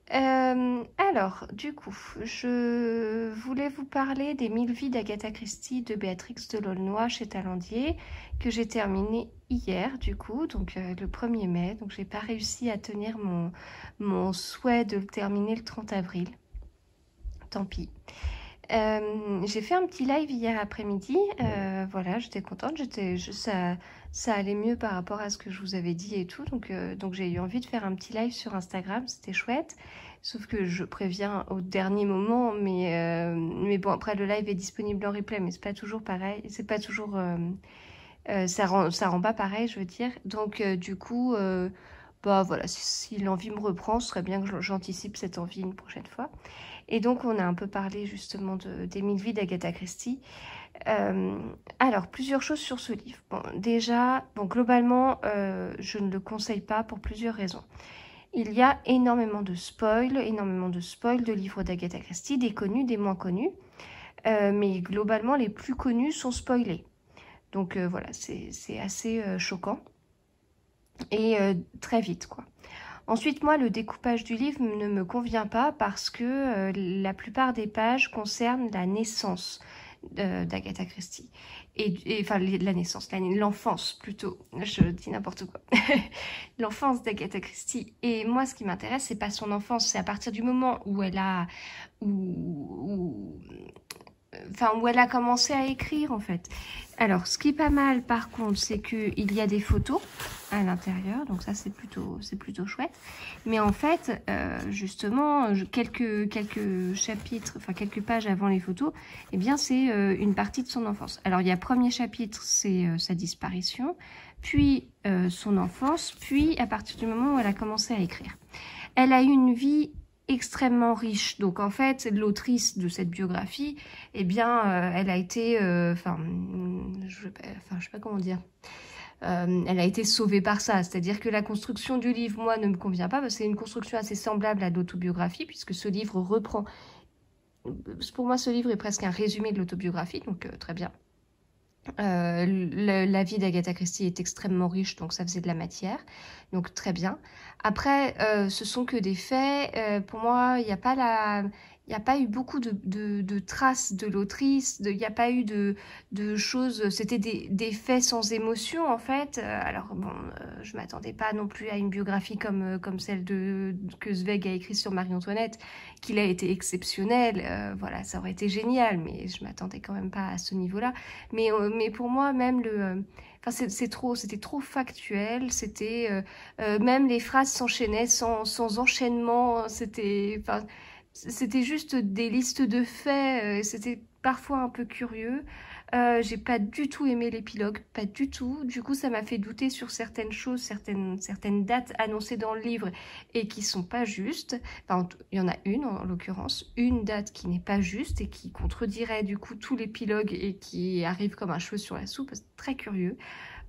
Alors, du coup, je voulais vous parler des 1000 vies d'Agatha Christie de Béatrix de Laulnoy chez Talandier, que j'ai terminé hier, du coup, donc le 1er mai. Donc, j'ai pas réussi à tenir mon souhait de le terminer le 30 avril. Tant pis. J'ai fait un petit live hier après-midi, voilà, j'étais contente, ça allait mieux par rapport à ce que je vous avais dit et tout. Donc j'ai eu envie de faire un petit live sur Instagram, c'était chouette. Sauf que je préviens au dernier moment, mais bon, après le live est disponible en replay, mais c'est pas toujours pareil, c'est pas toujours... ça rend pas pareil, je veux dire. Donc du coup, bah voilà, si l'envie me reprend, ce serait bien que j'anticipe cette envie une prochaine fois. Et donc on a un peu parlé justement des 1000 vies d'Agatha Christie. Alors, plusieurs choses sur ce livre. Bon, déjà, bon, globalement, je ne le conseille pas pour plusieurs raisons. Il y a énormément de spoils de livres d'Agatha Christie, des connus, des moins connus. Mais globalement, les plus connus sont spoilés. Donc voilà, c'est assez choquant. Et très vite, quoi. Ensuite, moi, le découpage du livre ne me convient pas parce que la plupart des pages concernent la naissance d'Agatha Christie. Enfin, la naissance, l'enfance plutôt, je dis n'importe quoi. L'enfance d'Agatha Christie. Et moi, ce qui m'intéresse, c'est pas son enfance, c'est à partir du moment où elle a... où elle a commencé à écrire, en fait. Alors, ce qui est pas mal, par contre, c'est qu'il y a des photos à l'intérieur, donc ça, c'est plutôt chouette. Mais en fait, justement, quelques chapitres, enfin, quelques pages avant les photos, eh bien, c'est une partie de son enfance. Alors, il y a premier chapitre, c'est sa disparition, puis son enfance, puis à partir du moment où elle a commencé à écrire. Elle a eu une vie extrêmement riche. Donc en fait, l'autrice de cette biographie, eh bien, elle a été, je sais pas comment dire. Elle a été sauvée par ça, c'est-à-dire que la construction du livre, moi, ne me convient pas, parce que c'est une construction assez semblable à l'autobiographie, puisque ce livre reprend... Pour moi, ce livre est presque un résumé de l'autobiographie, donc très bien. La vie d'Agatha Christie est extrêmement riche, donc ça faisait de la matière, donc très bien. Après, ce sont que des faits. Pour moi, il n'y a pas eu beaucoup de traces de l'autrice, il n'y a pas eu de choses, c'était des faits sans émotion en fait. Alors bon, je m'attendais pas non plus à une biographie comme celle que Zweig a écrite sur Marie-Antoinette, qu'il a été exceptionnel, voilà, ça aurait été génial, mais je m'attendais quand même pas à ce niveau-là. Mais pour moi, même c'était trop factuel, même les phrases s'enchaînaient sans enchaînement, c'était juste des listes de faits, c'était parfois un peu curieux. J'ai pas du tout aimé l'épilogue, pas du tout. Du coup, ça m'a fait douter sur certaines choses, certaines dates annoncées dans le livre et qui sont pas justes. Enfin, il y en a une, en l'occurrence, une date qui n'est pas juste et qui contredirait du coup tout l'épilogue et qui arrive comme un cheveu sur la soupe. C'est très curieux.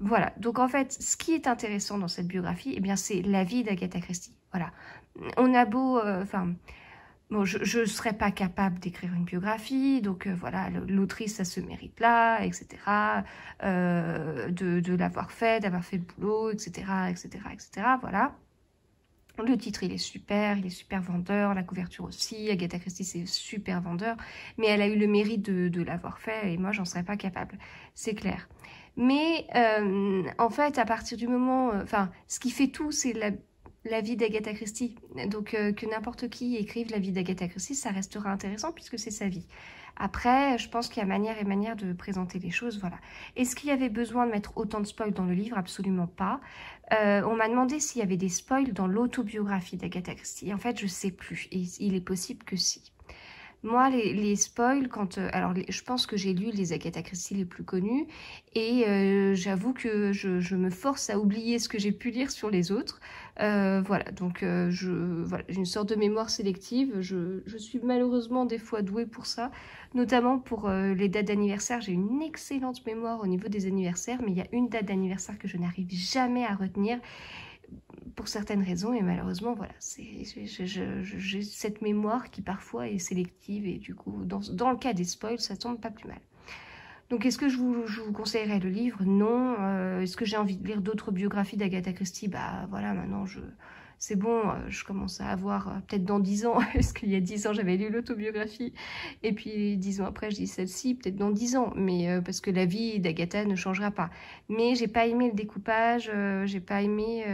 Voilà. Donc en fait, ce qui est intéressant dans cette biographie, eh bien, c'est la vie d'Agatha Christie. Voilà. On a beau, bon, je ne serais pas capable d'écrire une biographie, donc voilà, l'autrice, ça se mérite là, etc. De l'avoir fait, d'avoir fait le boulot, etc., etc., etc. Voilà. Le titre, il est super vendeur, la couverture aussi, Agatha Christie, c'est super vendeur, mais elle a eu le mérite de l'avoir fait, et moi, j'en serais pas capable, c'est clair. Mais en fait, à partir du moment... ce qui fait tout, c'est la vie d'Agatha Christie. Donc que n'importe qui écrive la vie d'Agatha Christie, ça restera intéressant puisque c'est sa vie. Après, je pense qu'il y a manière et manière de présenter les choses, voilà. Est-ce qu'il y avait besoin de mettre autant de spoils dans le livre? Absolument pas. On m'a demandé s'il y avait des spoils dans l'autobiographie d'Agatha Christie. En fait, je sais plus. Et il est possible que si. Moi, les spoils, je pense que j'ai lu les Agatha Christie les plus connus et j'avoue que je me force à oublier ce que j'ai pu lire sur les autres. Voilà, donc voilà, j'ai une sorte de mémoire sélective. Je suis malheureusement des fois douée pour ça, notamment pour les dates d'anniversaire. J'ai une excellente mémoire au niveau des anniversaires, mais il y a une date d'anniversaire que je n'arrive jamais à retenir pour certaines raisons, et malheureusement, voilà, j'ai cette mémoire qui parfois est sélective, et du coup, dans le cas des spoils, ça tombe pas plus mal. Donc, est-ce que je vous conseillerais le livre? Non. Est-ce que j'ai envie de lire d'autres biographies d'Agatha Christie? Bah voilà, maintenant, c'est bon, je commence à avoir peut-être dans 10 ans, parce qu'il y a 10 ans j'avais lu l'autobiographie, et puis 10 ans après je dis celle-ci, peut-être dans 10 ans, mais parce que la vie d'Agatha ne changera pas. Mais j'ai pas aimé le découpage, j'ai pas aimé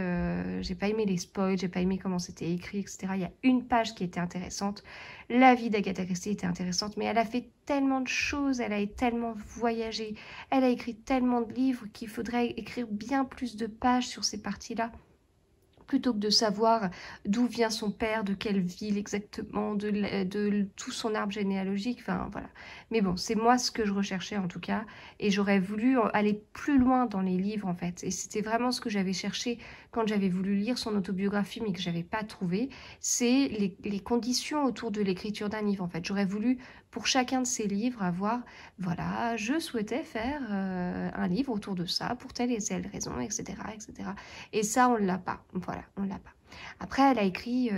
les spoils, j'ai pas aimé comment c'était écrit, etc. Il y a une page qui était intéressante, la vie d'Agatha Christie était intéressante, mais elle a fait tellement de choses, elle a tellement voyagé, elle a écrit tellement de livres qu'il faudrait écrire bien plus de pages sur ces parties-là, plutôt que de savoir d'où vient son père, de quelle ville exactement, de tout son arbre généalogique, enfin voilà. Mais bon, c'est moi ce que je recherchais en tout cas, et j'aurais voulu aller plus loin dans les livres en fait, et c'était vraiment ce que j'avais cherché quand j'avais voulu lire son autobiographie, mais que j'avais pas trouvé, c'est les conditions autour de l'écriture d'un livre en fait. J'aurais voulu, pour chacun de ces livres, avoir, voilà, je souhaitais faire un livre autour de ça, pour telle et telle raison, etc., etc. Et ça, on l'a pas. Voilà, on l'a pas. Après, elle a écrit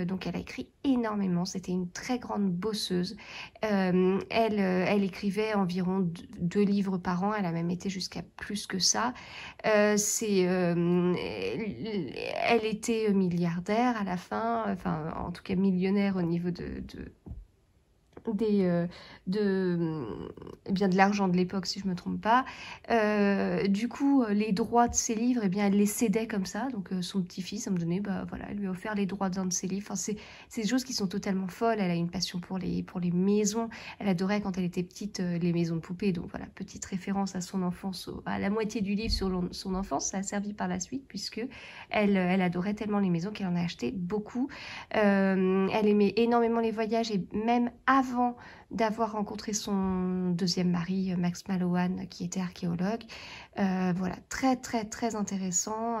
énormément. C'était une très grande bosseuse. Elle écrivait environ 2 livres par an. Elle a même été jusqu'à plus que ça. Elle était milliardaire à la fin, enfin, en tout cas millionnaire au niveau de l'argent de l'époque, si je me trompe pas. Du coup, les droits de ses livres, eh bien, elle les cédait comme ça. Donc, son petit-fils, à un moment donné, bah, voilà, elle lui a offert les droits d'un de ses livres. Enfin, c'est des choses qui sont totalement folles. Elle a une passion pour les maisons. Elle adorait, quand elle était petite, les maisons de poupées. Donc, voilà, petite référence à son enfance, à la moitié du livre sur son enfance. Ça a servi par la suite, puisque elle adorait tellement les maisons qu'elle en a acheté beaucoup. Elle aimait énormément les voyages, et même avant d'avoir rencontré son deuxième mari, Max Mallowan, qui était archéologue. Voilà, très très très intéressant,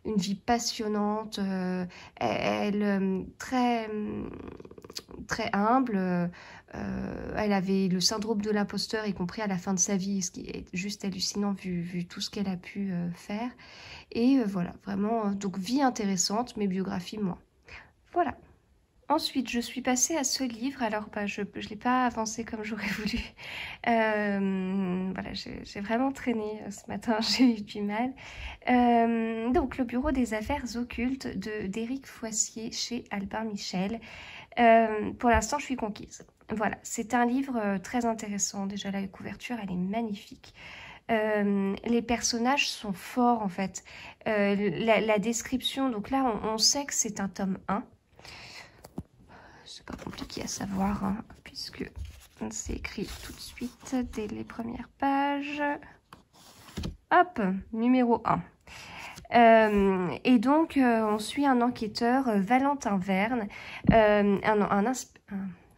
une vie passionnante, très très humble. Elle avait le syndrome de l'imposteur, y compris à la fin de sa vie, ce qui est juste hallucinant vu tout ce qu'elle a pu faire. Et voilà, vraiment, donc vie intéressante, mais biographie moins. Voilà. Ensuite, je suis passée à ce livre. Alors, bah, je ne l'ai pas avancé comme j'aurais voulu. Voilà, j'ai vraiment traîné ce matin, j'ai eu du mal. Donc, Le Bureau des affaires occultes d'Éric Foissier chez Albin Michel. Pour l'instant, je suis conquise. Voilà, c'est un livre très intéressant. Déjà, la couverture, elle est magnifique. Les personnages sont forts, en fait. La description, donc là, on sait que c'est un tome 1. C'est pas compliqué à savoir, hein, puisque c'est écrit tout de suite dès les premières pages. Hop, numéro 1. Et donc, on suit un enquêteur, Valentin Verne, un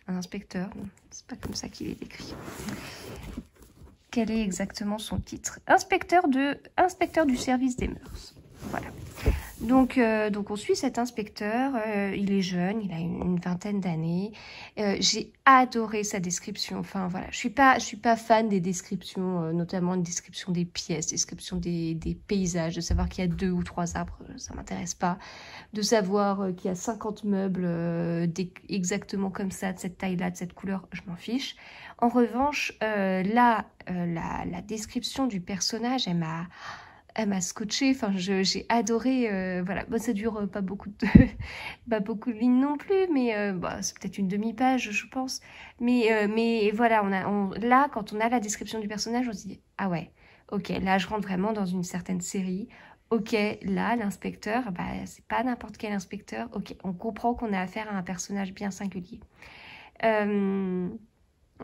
inspecteur, c'est pas comme ça qu'il est écrit. Quel est exactement son titre? Inspecteur du service des mœurs. Voilà. Donc on suit cet inspecteur, il est jeune, il a une vingtaine d'années. J'ai adoré sa description. Enfin voilà, je suis pas fan des descriptions, notamment une description des pièces, description des paysages, de savoir qu'il y a 2 ou 3 arbres, ça m'intéresse pas. De savoir qu'il y a 50 meubles exactement comme ça, de cette taille-là, de cette couleur, je m'en fiche. En revanche, là, la description du personnage, elle m'a scotché. Enfin, j'ai adoré. Voilà, bon, ça dure pas beaucoup de lignes non plus, mais bah, c'est peut-être une demi-page, je pense. Mais voilà, là, quand on a la description du personnage, on se dit ah ouais, ok, là je rentre vraiment dans une certaine série. Ok, là l'inspecteur, bah c'est pas n'importe quel inspecteur. Ok, on comprend qu'on a affaire à un personnage bien singulier.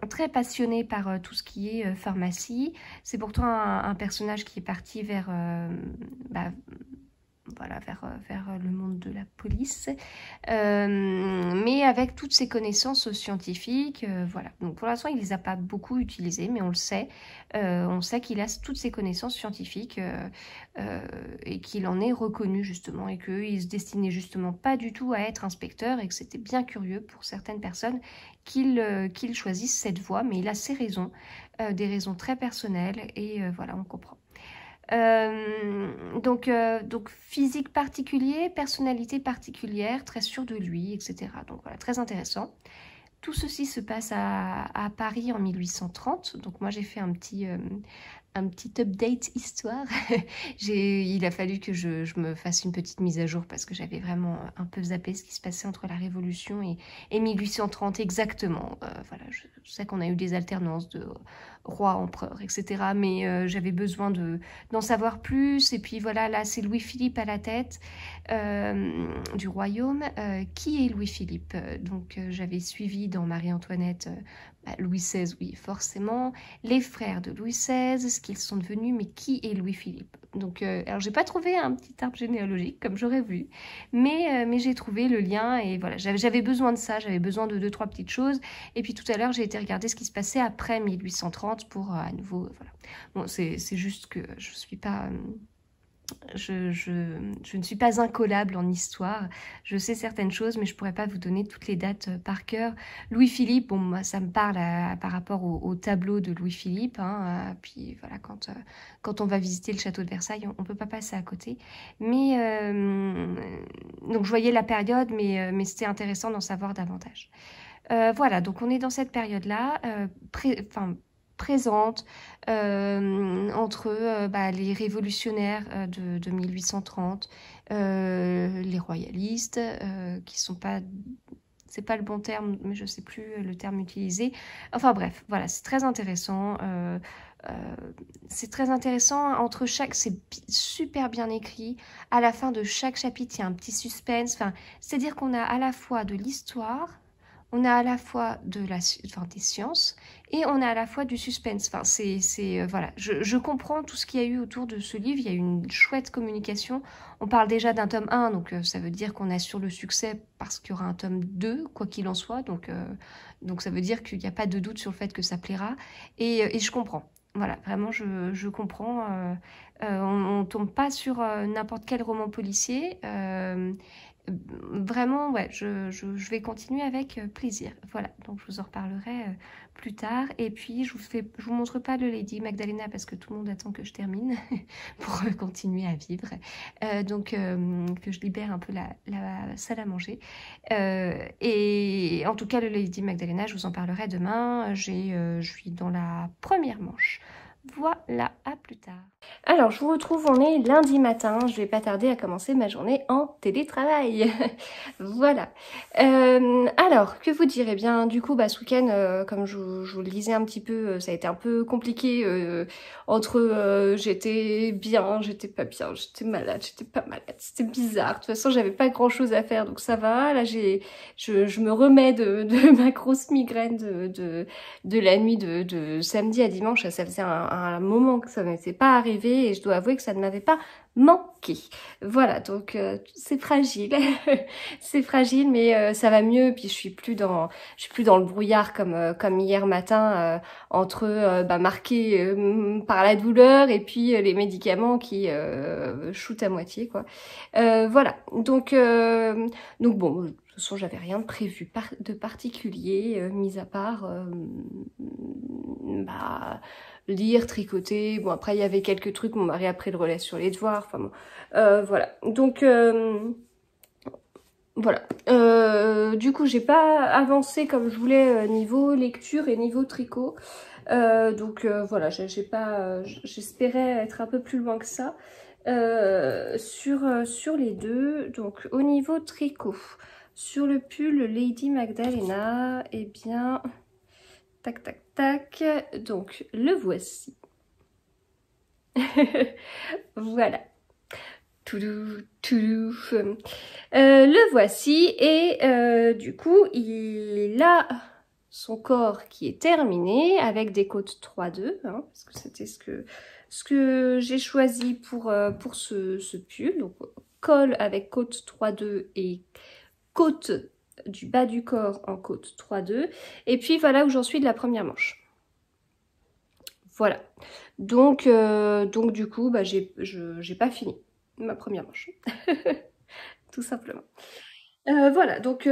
Très passionné par tout ce qui est pharmacie. C'est pourtant un personnage qui est parti vers le monde de la police, mais avec toutes ses connaissances scientifiques, voilà. Donc pour l'instant, il les a pas beaucoup utilisées, mais on le sait. On sait qu'il a toutes ses connaissances scientifiques et qu'il en est reconnu justement, et qu'il se destinait justement pas du tout à être inspecteur, et que c'était bien curieux pour certaines personnes qu'il choisisse cette voie, mais il a ses raisons, des raisons très personnelles, et voilà, on comprend. Donc physique particulier, personnalité particulière, très sûr de lui, etc. Donc voilà, très intéressant. Tout ceci se passe à Paris en 1830. Donc moi j'ai fait un petit un petit update histoire. Il a fallu que je me fasse une petite mise à jour parce que j'avais vraiment un peu zappé ce qui se passait entre la Révolution et 1830 exactement. Voilà, je sais qu'on a eu des alternances de roi, empereur, etc. Mais j'avais besoin d'en savoir plus. Et puis voilà, là c'est Louis-Philippe à la tête du royaume. Qui est Louis-Philippe? Donc j'avais suivi dans Marie-Antoinette Louis XVI, oui, forcément. Les frères de Louis XVI, ce qu'ils sont devenus, mais qui est Louis-Philippe? Donc, alors j'ai pas trouvé un petit arbre généalogique comme j'aurais voulu, mais j'ai trouvé le lien et voilà, j'avais besoin de ça, j'avais besoin de deux, trois petites choses. Et puis tout à l'heure, j'ai été regarder ce qui se passait après 1830 pour à nouveau, voilà. Bon, c'est juste que je suis pas... Je ne suis pas incollable en histoire. Je sais certaines choses, mais je ne pourrais pas vous donner toutes les dates par cœur. Louis-Philippe, bon, moi, ça me parle par rapport au tableau de Louis-Philippe. Hein, puis voilà, quand on va visiter le château de Versailles, on ne peut pas passer à côté. Mais donc je voyais la période, mais c'était intéressant d'en savoir davantage. Voilà, donc on est dans cette période-là, présente entre les révolutionnaires de 1830, les royalistes, qui sont pas... C'est pas le bon terme, mais je sais plus le terme utilisé. Enfin bref, voilà, c'est très intéressant. C'est très intéressant entre chaque... C'est super bien écrit. À la fin de chaque chapitre, il y a un petit suspense. Enfin, c'est-à-dire qu'on a à la fois de l'histoire, on a à la fois des sciences et on a à la fois du suspense. Enfin, voilà, je comprends tout ce qu'il y a eu autour de ce livre. Il y a eu une chouette communication. On parle déjà d'un tome 1, donc ça veut dire qu'on assure le succès parce qu'il y aura un tome 2, quoi qu'il en soit. Donc ça veut dire qu'il n'y a pas de doute sur le fait que ça plaira. Et je comprends. Voilà, vraiment, je comprends. On ne tombe pas sur n'importe quel roman policier. Vraiment, ouais, je vais continuer avec plaisir. Voilà, donc je vous en reparlerai plus tard. Et puis, je vous montre pas le Lady Magdalena parce que tout le monde attend que je termine pour continuer à vivre. Donc, que je libère un peu la salle à manger. Et en tout cas, le Lady Magdalena, je vous en parlerai demain. Je suis dans la première manche. Voilà, à plus tard. Alors, je vous retrouve, on est lundi matin, je vais pas tarder à commencer ma journée en télétravail. Voilà. Alors, que vous dire? Eh bien, du coup, ce week-end, comme je vous le disais un petit peu, ça a été un peu compliqué entre j'étais bien, j'étais pas bien, j'étais malade, j'étais pas malade, c'était bizarre. De toute façon, j'avais pas grand-chose à faire, donc ça va. Là, je me remets de ma grosse migraine de la nuit de samedi à dimanche. Ça faisait un moment que ça ne m'était pas arrivé et je dois avouer que ça ne m'avait pas manqué. Voilà, donc c'est fragile. C'est fragile, mais ça va mieux. Puis je suis plus dans le brouillard comme hier matin entre marqué par la douleur et puis les médicaments qui shootent à moitié, quoi. Voilà, donc bon, de toute façon, j'avais rien de prévu de particulier, mis à part lire, tricoter. Bon, après, il y avait quelques trucs. Mon mari a pris le relais sur les devoirs. Enfin, bon, voilà. Donc, voilà. Du coup, j'ai pas avancé comme je voulais niveau lecture et niveau tricot. Donc, voilà, j'espérais être un peu plus loin que ça sur les deux. Donc, au niveau tricot. Sur le pull Lady Magdalena, eh bien, tac, tac, tac, donc le voici. Voilà. Toudou, toudou. Le voici et du coup, il a son corps qui est terminé avec des côtes 3-2, hein, parce que c'était ce que j'ai choisi pour ce pull. Donc, col avec côte 3-2 et côte du bas du corps en côte 3-2. Et puis voilà où j'en suis de la première manche. Voilà. Donc du coup, j'ai pas fini ma première manche. Tout simplement. Voilà, donc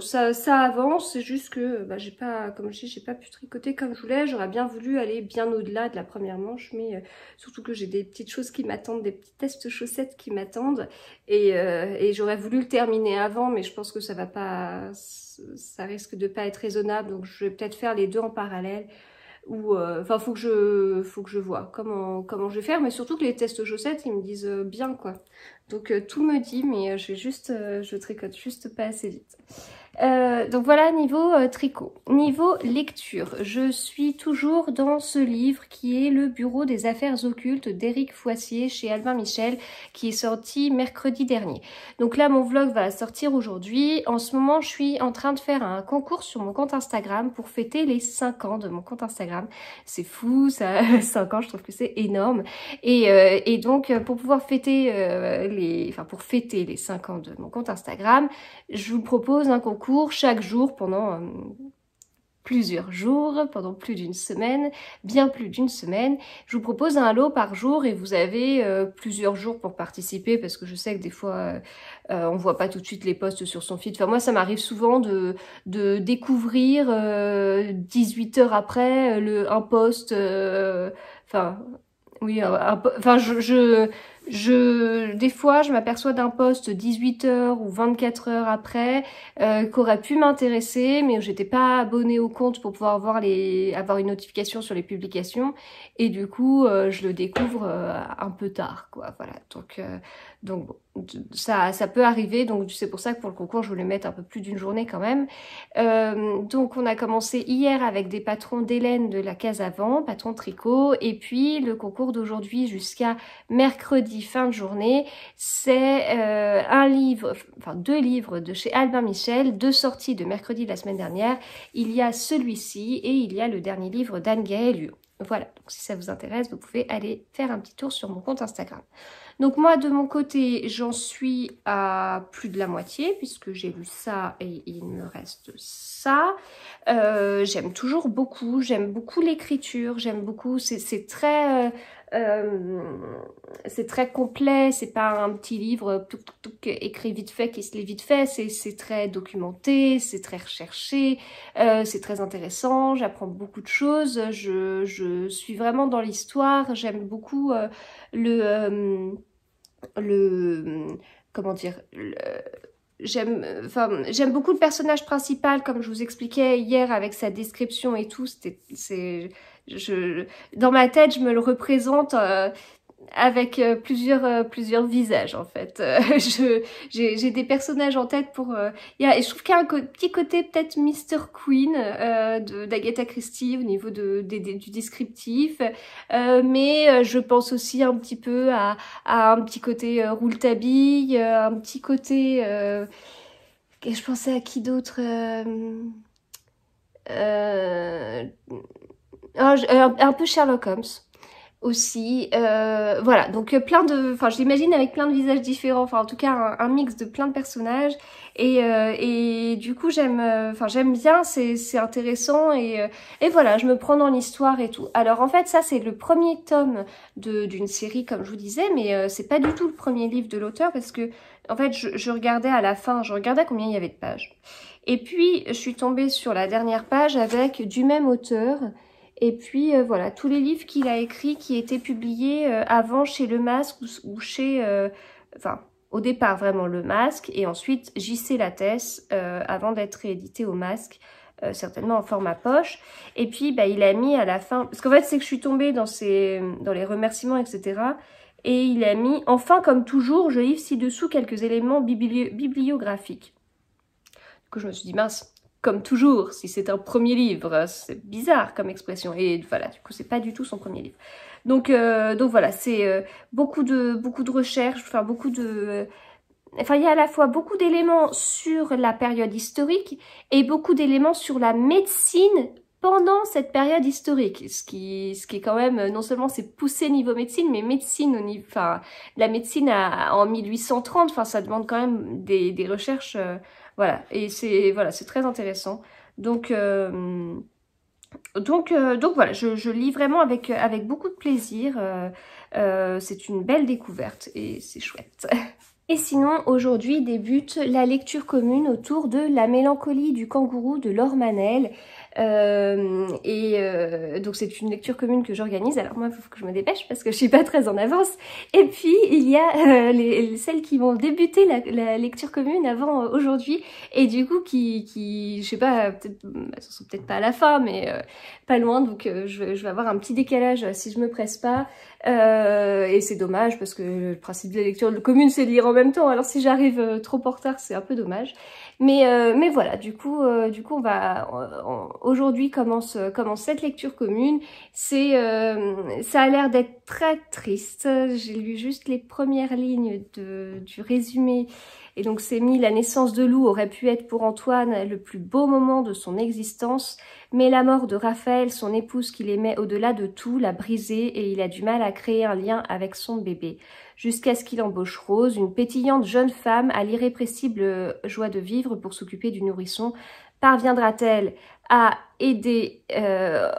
ça avance, c'est juste que j'ai pas, comme je dis, j'ai pas pu tricoter comme je voulais. J'aurais bien voulu aller bien au-delà de la première manche, mais surtout que j'ai des petites choses qui m'attendent, des petits tests chaussettes qui m'attendent, et j'aurais voulu le terminer avant, mais je pense que ça risque de pas être raisonnable, donc je vais peut-être faire les deux en parallèle. ou enfin faut que je vois comment je vais faire, mais surtout que les tests chaussettes ils me disent bien quoi. Donc tout me dit, mais je tricote juste pas assez vite. Donc voilà niveau tricot. Niveau lecture, je suis toujours dans ce livre qui est Le Bureau des Affaires Occultes d'Éric Foissier chez Albin Michel, qui est sorti mercredi dernier. Donc là mon vlog va sortir aujourd'hui. En ce moment je suis en train de faire un concours sur mon compte Instagram pour fêter les 5 ans de mon compte Instagram. C'est fou, ça 5 ans, je trouve que c'est énorme. Et donc pour pouvoir fêter pour fêter les 5 ans de mon compte Instagram, je vous propose un concours chaque jour pendant plusieurs jours, pendant plus d'une semaine, bien plus d'une semaine. Je vous propose un lot par jour et vous avez plusieurs jours pour participer, parce que je sais que des fois on voit pas tout de suite les posts sur son feed. Enfin moi ça m'arrive souvent de découvrir 18 heures après un post, oui, des fois, je m'aperçois d'un post 18 heures ou 24 heures après qu'aurait pu m'intéresser, mais j'étais pas abonnée au compte pour pouvoir avoir une notification sur les publications, et du coup, je le découvre un peu tard, quoi. Voilà. Donc bon, ça peut arriver. Donc c'est pour ça que pour le concours, je voulais mettre un peu plus d'une journée quand même. Donc on a commencé hier avec des patrons d'Hélène de la case avant, patron tricot, et puis le concours d'aujourd'hui jusqu'à mercredi fin de journée, c'est deux livres de chez Albin Michel, 2 sorties de mercredi de la semaine dernière. Il y a celui-ci et il y a le dernier livre d'Anne-Gaëlle Huot. Voilà, donc si ça vous intéresse, vous pouvez aller faire un petit tour sur mon compte Instagram. Donc moi, de mon côté, j'en suis à plus de la moitié, puisque j'ai lu ça et il me reste ça. J'aime toujours beaucoup, j'aime beaucoup l'écriture, j'aime beaucoup, c'est très complet, c'est pas un petit livre écrit vite fait, qui se lit vite fait, c'est très documenté, c'est très recherché, c'est très intéressant, j'apprends beaucoup de choses, je suis vraiment dans l'histoire, j'aime beaucoup comment dire, j'aime beaucoup le personnage principal, comme je vous expliquais hier avec sa description et tout. Dans ma tête, je me le représente avec plusieurs visages en fait. J'ai des personnages en tête et je trouve qu'il y a un petit côté peut-être Mr. Queen d'Agatha Christie au niveau du descriptif, mais je pense aussi un petit peu à un petit côté Rouletabille, un petit côté je pensais à qui d'autre, un peu Sherlock Holmes aussi, voilà, donc je l'imagine avec plein de visages différents, enfin en tout cas un mix de plein de personnages, et du coup j'aime bien, c'est intéressant, et voilà, je me prends dans l'histoire et tout. Alors en fait ça c'est le premier tome d'une série comme je vous disais, mais c'est pas du tout le premier livre de l'auteur, parce que en fait je regardais à la fin, je regardais combien il y avait de pages, et puis je suis tombée sur la dernière page avec du même auteur. Et puis voilà, tous les livres qu'il a écrits qui étaient publiés avant chez Le Masque ou chez... au départ vraiment Le Masque, et ensuite J.C. Lattès avant d'être réédité au Masque, certainement en format poche. Et puis il a mis à la fin... Parce qu'en fait c'est que je suis tombée dans les remerciements, etc. Et il a mis « Enfin, comme toujours, je livre ci-dessous quelques éléments bibliographiques ». Du coup je me suis dit « Mince ». Comme toujours, si c'est un premier livre, c'est bizarre comme expression. Et voilà, du coup, c'est pas du tout son premier livre. Donc voilà, c'est beaucoup de recherches, il y a à la fois beaucoup d'éléments sur la période historique et beaucoup d'éléments sur la médecine pendant cette période historique. Ce qui est quand même, non seulement c'est poussé niveau médecine, mais médecine la médecine en 1830, ça demande quand même des recherches... Voilà, et c'est très intéressant. Donc voilà, je lis vraiment avec beaucoup de plaisir. C'est une belle découverte et c'est chouette. Et sinon, aujourd'hui débute la lecture commune autour de La mélancolie du kangourou de Laure Manel. Donc c'est une lecture commune que j'organise. Alors moi, il faut que je me dépêche parce que je suis pas très en avance. Et puis il y a celles qui vont débuter la lecture commune avant aujourd'hui, et du coup qui je sais pas, elles sont peut-être pas à la fin, mais pas loin. Donc je vais avoir un petit décalage si je me presse pas. Et c'est dommage parce que le principe de la lecture commune, c'est de lire en même temps. Alors si j'arrive trop en retard, c'est un peu dommage. Mais voilà, du coup on va aujourd'hui commence cette lecture commune. Ça a l'air d'être très triste. J'ai lu juste les premières lignes du résumé. Et donc c'est mis: la naissance de Lou aurait pu être pour Antoine le plus beau moment de son existence, mais la mort de Raphaël, son épouse qu'il aimait au-delà de tout, l'a brisé et il a du mal à créer un lien avec son bébé. Jusqu'à ce qu'il embauche Rose, une pétillante jeune femme à l'irrépressible joie de vivre pour s'occuper du nourrisson. Parviendra-t-elle à aider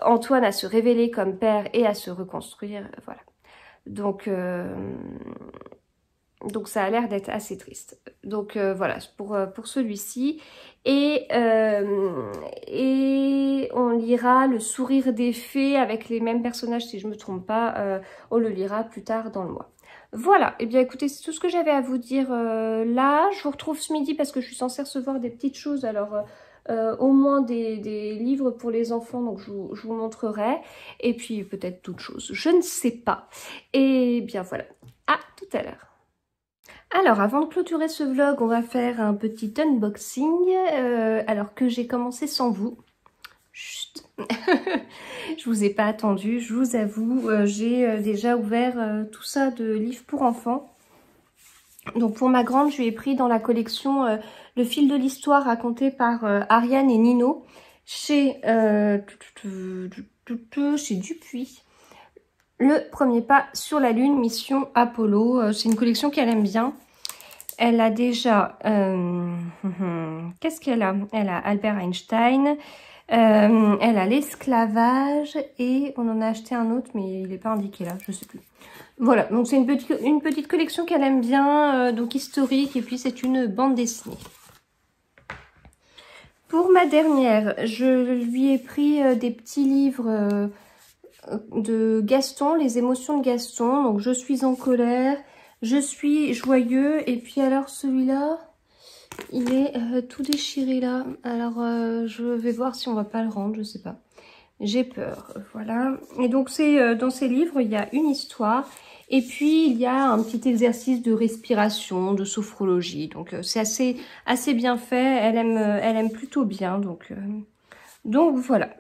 Antoine à se révéler comme père et à se reconstruire? Voilà. Donc ça a l'air d'être assez triste. Donc voilà, pour celui-ci. Et on lira Le sourire des fées avec les mêmes personnages, si je ne me trompe pas. On le lira plus tard dans le mois. Voilà, et bien écoutez, c'est tout ce que j'avais à vous dire là. Je vous retrouve ce midi parce que je suis censée recevoir des petites choses. Alors au moins des livres pour les enfants, donc je vous montrerai. Et puis peut-être d'autres choses, je ne sais pas. Et bien voilà, à tout à l'heure. Alors, avant de clôturer ce vlog, on va faire un petit unboxing, alors que j'ai commencé sans vous. Chut. Je vous ai pas attendu, je vous avoue, j'ai déjà ouvert tout ça de livres pour enfants. Donc pour ma grande, je lui ai pris dans la collection Le fil de l'histoire raconté par Ariane et Nino chez Dupuis. Le premier pas sur la Lune, mission Apollo. C'est une collection qu'elle aime bien. Elle a déjà... qu'est-ce qu'elle a? Elle a Albert Einstein. Elle a l'esclavage. Et on en a acheté un autre, mais il n'est pas indiqué là, je sais plus. Voilà, donc c'est une petite collection qu'elle aime bien, donc historique. Et puis c'est une bande dessinée. Pour ma dernière, je lui ai pris des petits livres... de Gaston, les émotions de Gaston. Donc je suis en colère, je suis joyeux, et puis alors celui-là, il est tout déchiré là. Alors je vais voir si on va pas le rendre, je sais pas. J'ai peur, voilà. Et donc c'est dans ces livres, il y a une histoire, et puis il y a un petit exercice de respiration, de sophrologie. Donc c'est assez bien fait. Elle aime plutôt bien, donc voilà.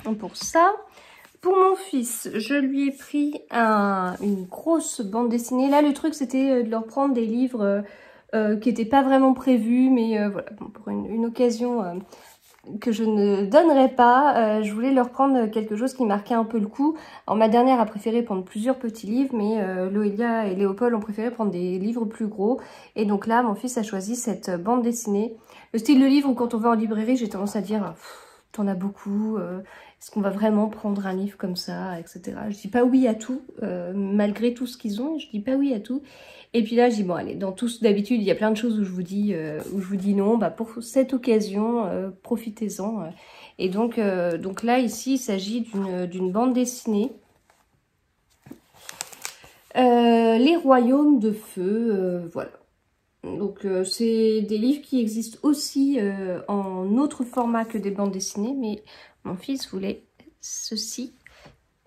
Donc pour ça. Pour mon fils, je lui ai pris une grosse bande dessinée. Là, le truc, c'était de leur prendre des livres qui n'étaient pas vraiment prévus. Mais voilà, bon, pour une occasion que je ne donnerai pas, je voulais leur prendre quelque chose qui marquait un peu le coup. Alors, ma dernière a préféré prendre plusieurs petits livres, mais Loélia et Léopold ont préféré prendre des livres plus gros. Et donc là, mon fils a choisi cette bande dessinée. Le style de livre où quand on va en librairie, j'ai tendance à dire... T'en as beaucoup, est-ce qu'on va vraiment prendre un livre comme ça, etc. Je dis pas oui à tout, malgré tout ce qu'ils ont, je dis pas oui à tout. Et puis là, je dis bon allez, dans tous, d'habitude, il y a plein de choses où je vous dis non, bah pour cette occasion, profitez-en. Et donc là, ici, il s'agit d'une bande dessinée. Les royaumes de feu, voilà. Donc c'est des livres qui existent aussi en autre format que des bandes dessinées, mais mon fils voulait ceci.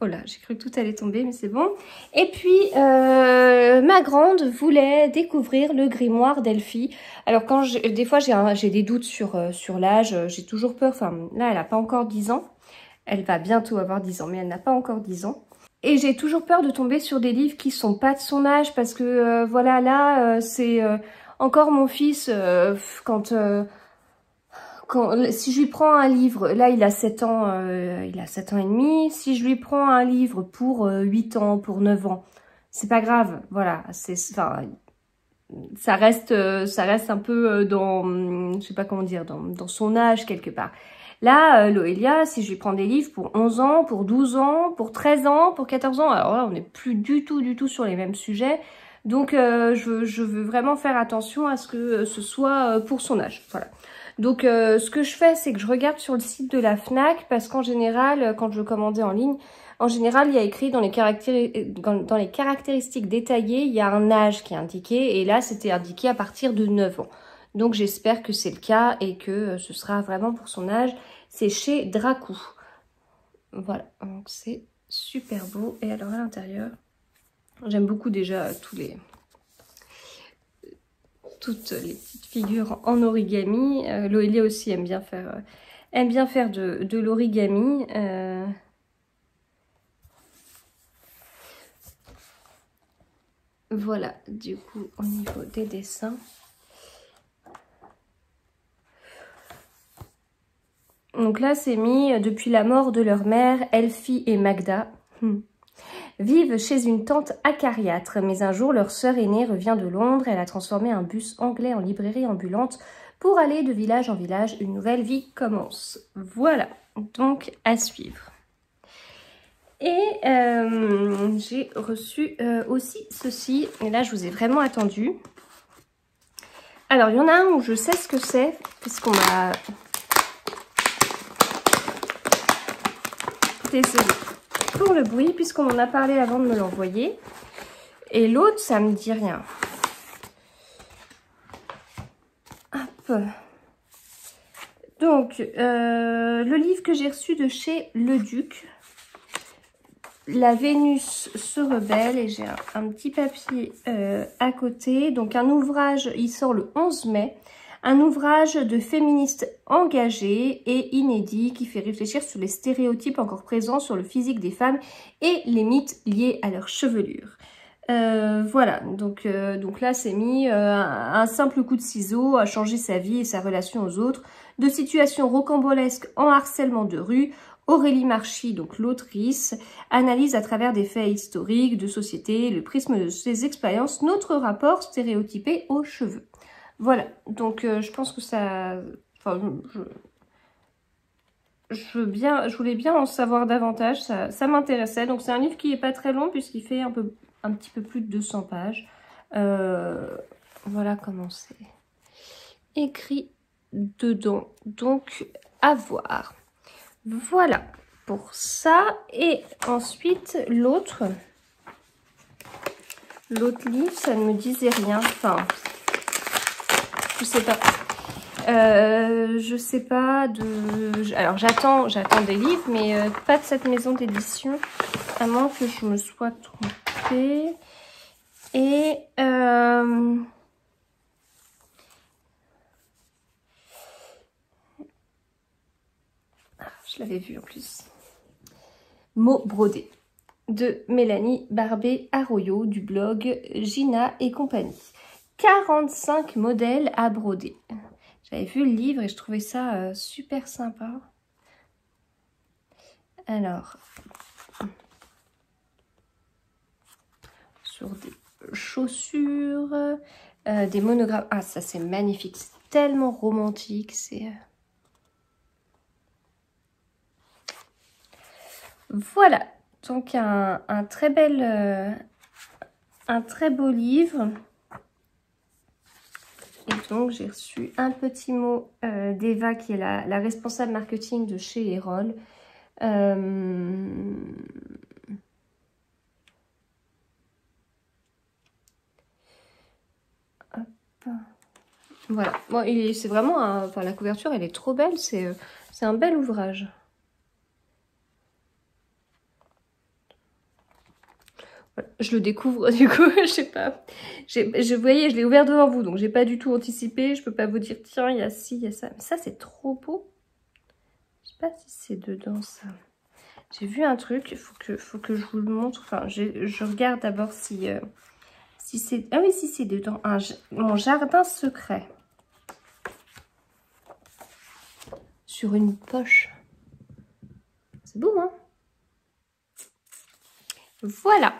Oh là, j'ai cru que tout allait tomber, mais c'est bon. Et puis ma grande voulait découvrir le grimoire d'Elphie. Alors quand des fois j'ai des doutes sur l'âge, j'ai toujours peur. Enfin là, elle n'a pas encore 10 ans. Elle va bientôt avoir 10 ans, mais elle n'a pas encore 10 ans. Et j'ai toujours peur de tomber sur des livres qui sont pas de son âge, parce que voilà, là c'est encore mon fils, si je lui prends un livre, là il a 7 ans, il a 7 ans et demi, si je lui prends un livre pour 8 ans, pour 9 ans, c'est pas grave, voilà, enfin, ça reste un peu je sais pas comment dire, dans son âge quelque part. Là, Loélia, si je lui prends des livres pour 11 ans, pour 12 ans, pour 13 ans, pour 14 ans, alors là, on n'est plus du tout sur les mêmes sujets. Donc, je veux vraiment faire attention à ce que ce soit pour son âge. Voilà. Donc ce que je fais, c'est que je regarde sur le site de la Fnac, parce qu'en général, quand je commandais en ligne, en général, il y a écrit dans les caractéristiques détaillées, il y a un âge qui est indiqué, et là, c'était indiqué à partir de 9 ans. Donc j'espère que c'est le cas et que ce sera vraiment pour son âge. C'est chez Dracou. Voilà, donc c'est super beau. Et alors à l'intérieur, j'aime beaucoup déjà toutes les petites figures en origami. Loélie aussi aime bien faire de l'origami. Voilà, du coup, au niveau des dessins. Donc là, c'est mis depuis la mort de leur mère, Elfie et Magda. Vivent chez une tante acariâtre, mais un jour, leur sœur aînée revient de Londres. Elle a transformé un bus anglais en librairie ambulante. Pour aller de village en village, une nouvelle vie commence. Voilà, donc à suivre. Et j'ai reçu aussi ceci. Et là, je vous ai vraiment attendu. Alors, il y en a un où je sais ce que c'est, puisqu'on m'a... Désolée pour le bruit, puisqu'on en a parlé avant de me l'envoyer. Et l'autre, ça me dit rien. Hop. Donc, le livre que j'ai reçu de chez Le Duc, La Vénus se rebelle, et j'ai un petit papier à côté. Donc, un ouvrage, il sort le 11 mai. Un ouvrage de féministes engagées et inédit qui fait réfléchir sur les stéréotypes encore présents sur le physique des femmes et les mythes liés à leur chevelure. Voilà, donc là c'est mis un simple coup de ciseau a changé sa vie et sa relation aux autres, de situations rocambolesques en harcèlement de rue. Aurélie Marchis, donc l'autrice, analyse à travers des faits historiques, de société, le prisme de ses expériences, notre rapport stéréotypé aux cheveux. Voilà, donc je pense que ça... Enfin, je voulais bien en savoir davantage, ça m'intéressait. Donc c'est un livre qui n'est pas très long puisqu'il fait un petit peu plus de 200 pages. Voilà comment c'est écrit dedans, donc à voir. Voilà pour ça. Et ensuite l'autre livre, ça ne me disait rien. Enfin, je sais pas. Je sais pas de... Alors j'attends des livres, mais pas de cette maison d'édition, à moins que je me sois trompée. Et je l'avais vu en plus. Mots brodés de Mélanie Barbé-Arroyo du blog Gina et compagnie. 45 modèles à broder. J'avais vu le livre et je trouvais ça super sympa. Alors, sur des chaussures, des monogrammes. Ah, ça c'est magnifique, c'est tellement romantique. C'est voilà, donc un très beau livre. Et donc, j'ai reçu un petit mot d'Eva, qui est la responsable marketing de chez Erol. Voilà. Bon, c'est vraiment enfin, la couverture, elle est trop belle. C'est un bel ouvrage. Voilà. Je le découvre, du coup, je sais pas. Vous voyez, je l'ai ouvert devant vous, donc j'ai pas du tout anticipé. Je peux pas vous dire, tiens, il y a ci, il y a ça. Mais ça, c'est trop beau. Je sais pas si c'est dedans, ça. J'ai vu un truc, il faut que je vous le montre. Enfin, je regarde d'abord si c'est... Ah oui, si c'est dedans. Mon jardin secret. Sur une poche. C'est beau, hein? Voilà.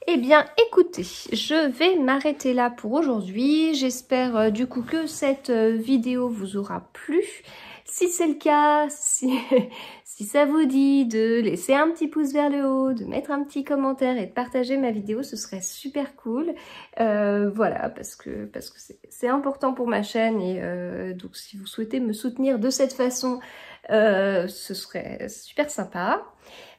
Eh bien, écoutez, je vais m'arrêter là pour aujourd'hui. J'espère du coup que cette vidéo vous aura plu. Si c'est le cas, si ça vous dit de laisser un petit pouce vers le haut, de mettre un petit commentaire et de partager ma vidéo, ce serait super cool. Voilà, parce que c'est important pour ma chaîne et donc si vous souhaitez me soutenir de cette façon, ce serait super sympa.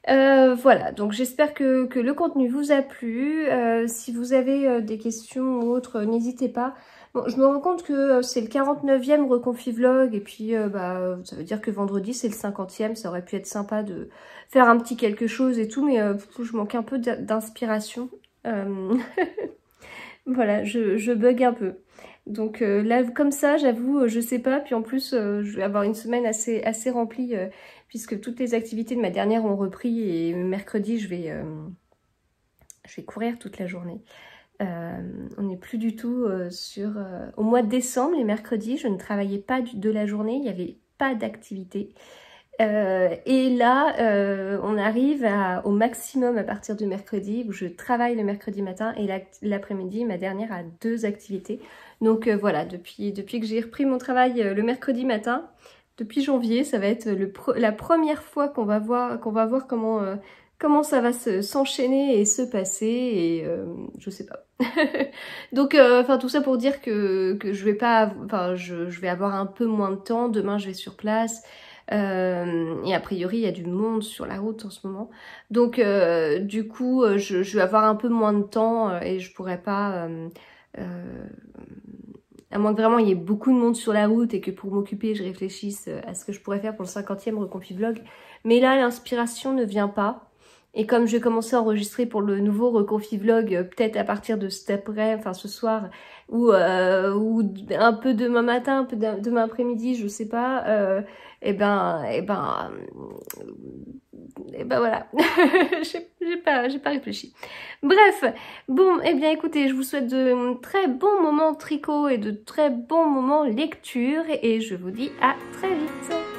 Voilà, donc j'espère que le contenu vous a plu. Si vous avez des questions ou autres, n'hésitez pas. Bon, je me rends compte que c'est le 49e Reconfivlog et puis bah, ça veut dire que vendredi c'est le 50e. Ça aurait pu être sympa de faire un petit quelque chose et tout, mais je manque un peu d'inspiration. Voilà, je bug un peu. Donc là, comme ça, j'avoue, je sais pas. Puis en plus, je vais avoir une semaine assez remplie puisque toutes les activités de ma dernière ont repris et mercredi, je vais courir toute la journée. On n'est plus du tout au mois de décembre, les mercredis, je ne travaillais pas de la journée, il n'y avait pas d'activité. Et là, on arrive au maximum à partir du mercredi, où je travaille le mercredi matin et l'après-midi, ma dernière a 2 activités. Donc voilà, depuis que j'ai repris mon travail le mercredi matin, depuis janvier, ça va être la première fois qu'on va voir comment ça va s'enchaîner et se passer, et je sais pas. Donc, enfin tout ça pour dire que je vais pas, enfin je vais avoir un peu moins de temps. Demain, je vais sur place. Et a priori, il y a du monde sur la route en ce moment. Donc, du coup, je vais avoir un peu moins de temps et je pourrais pas... à moins que vraiment il y ait beaucoup de monde sur la route et que pour m'occuper, je réfléchisse à ce que je pourrais faire pour le 50e Reconfivlog. Mais là, l'inspiration ne vient pas. Et comme je vais commencer à enregistrer pour le nouveau Reconfivlog, peut-être à partir de cet après, enfin ce soir, ou un peu demain matin, un peu demain après-midi, je sais pas, et ben voilà, j'ai pas réfléchi. Bref, bon, eh bien écoutez, je vous souhaite de très bons moments tricot et de très bons moments lecture, et je vous dis à très vite.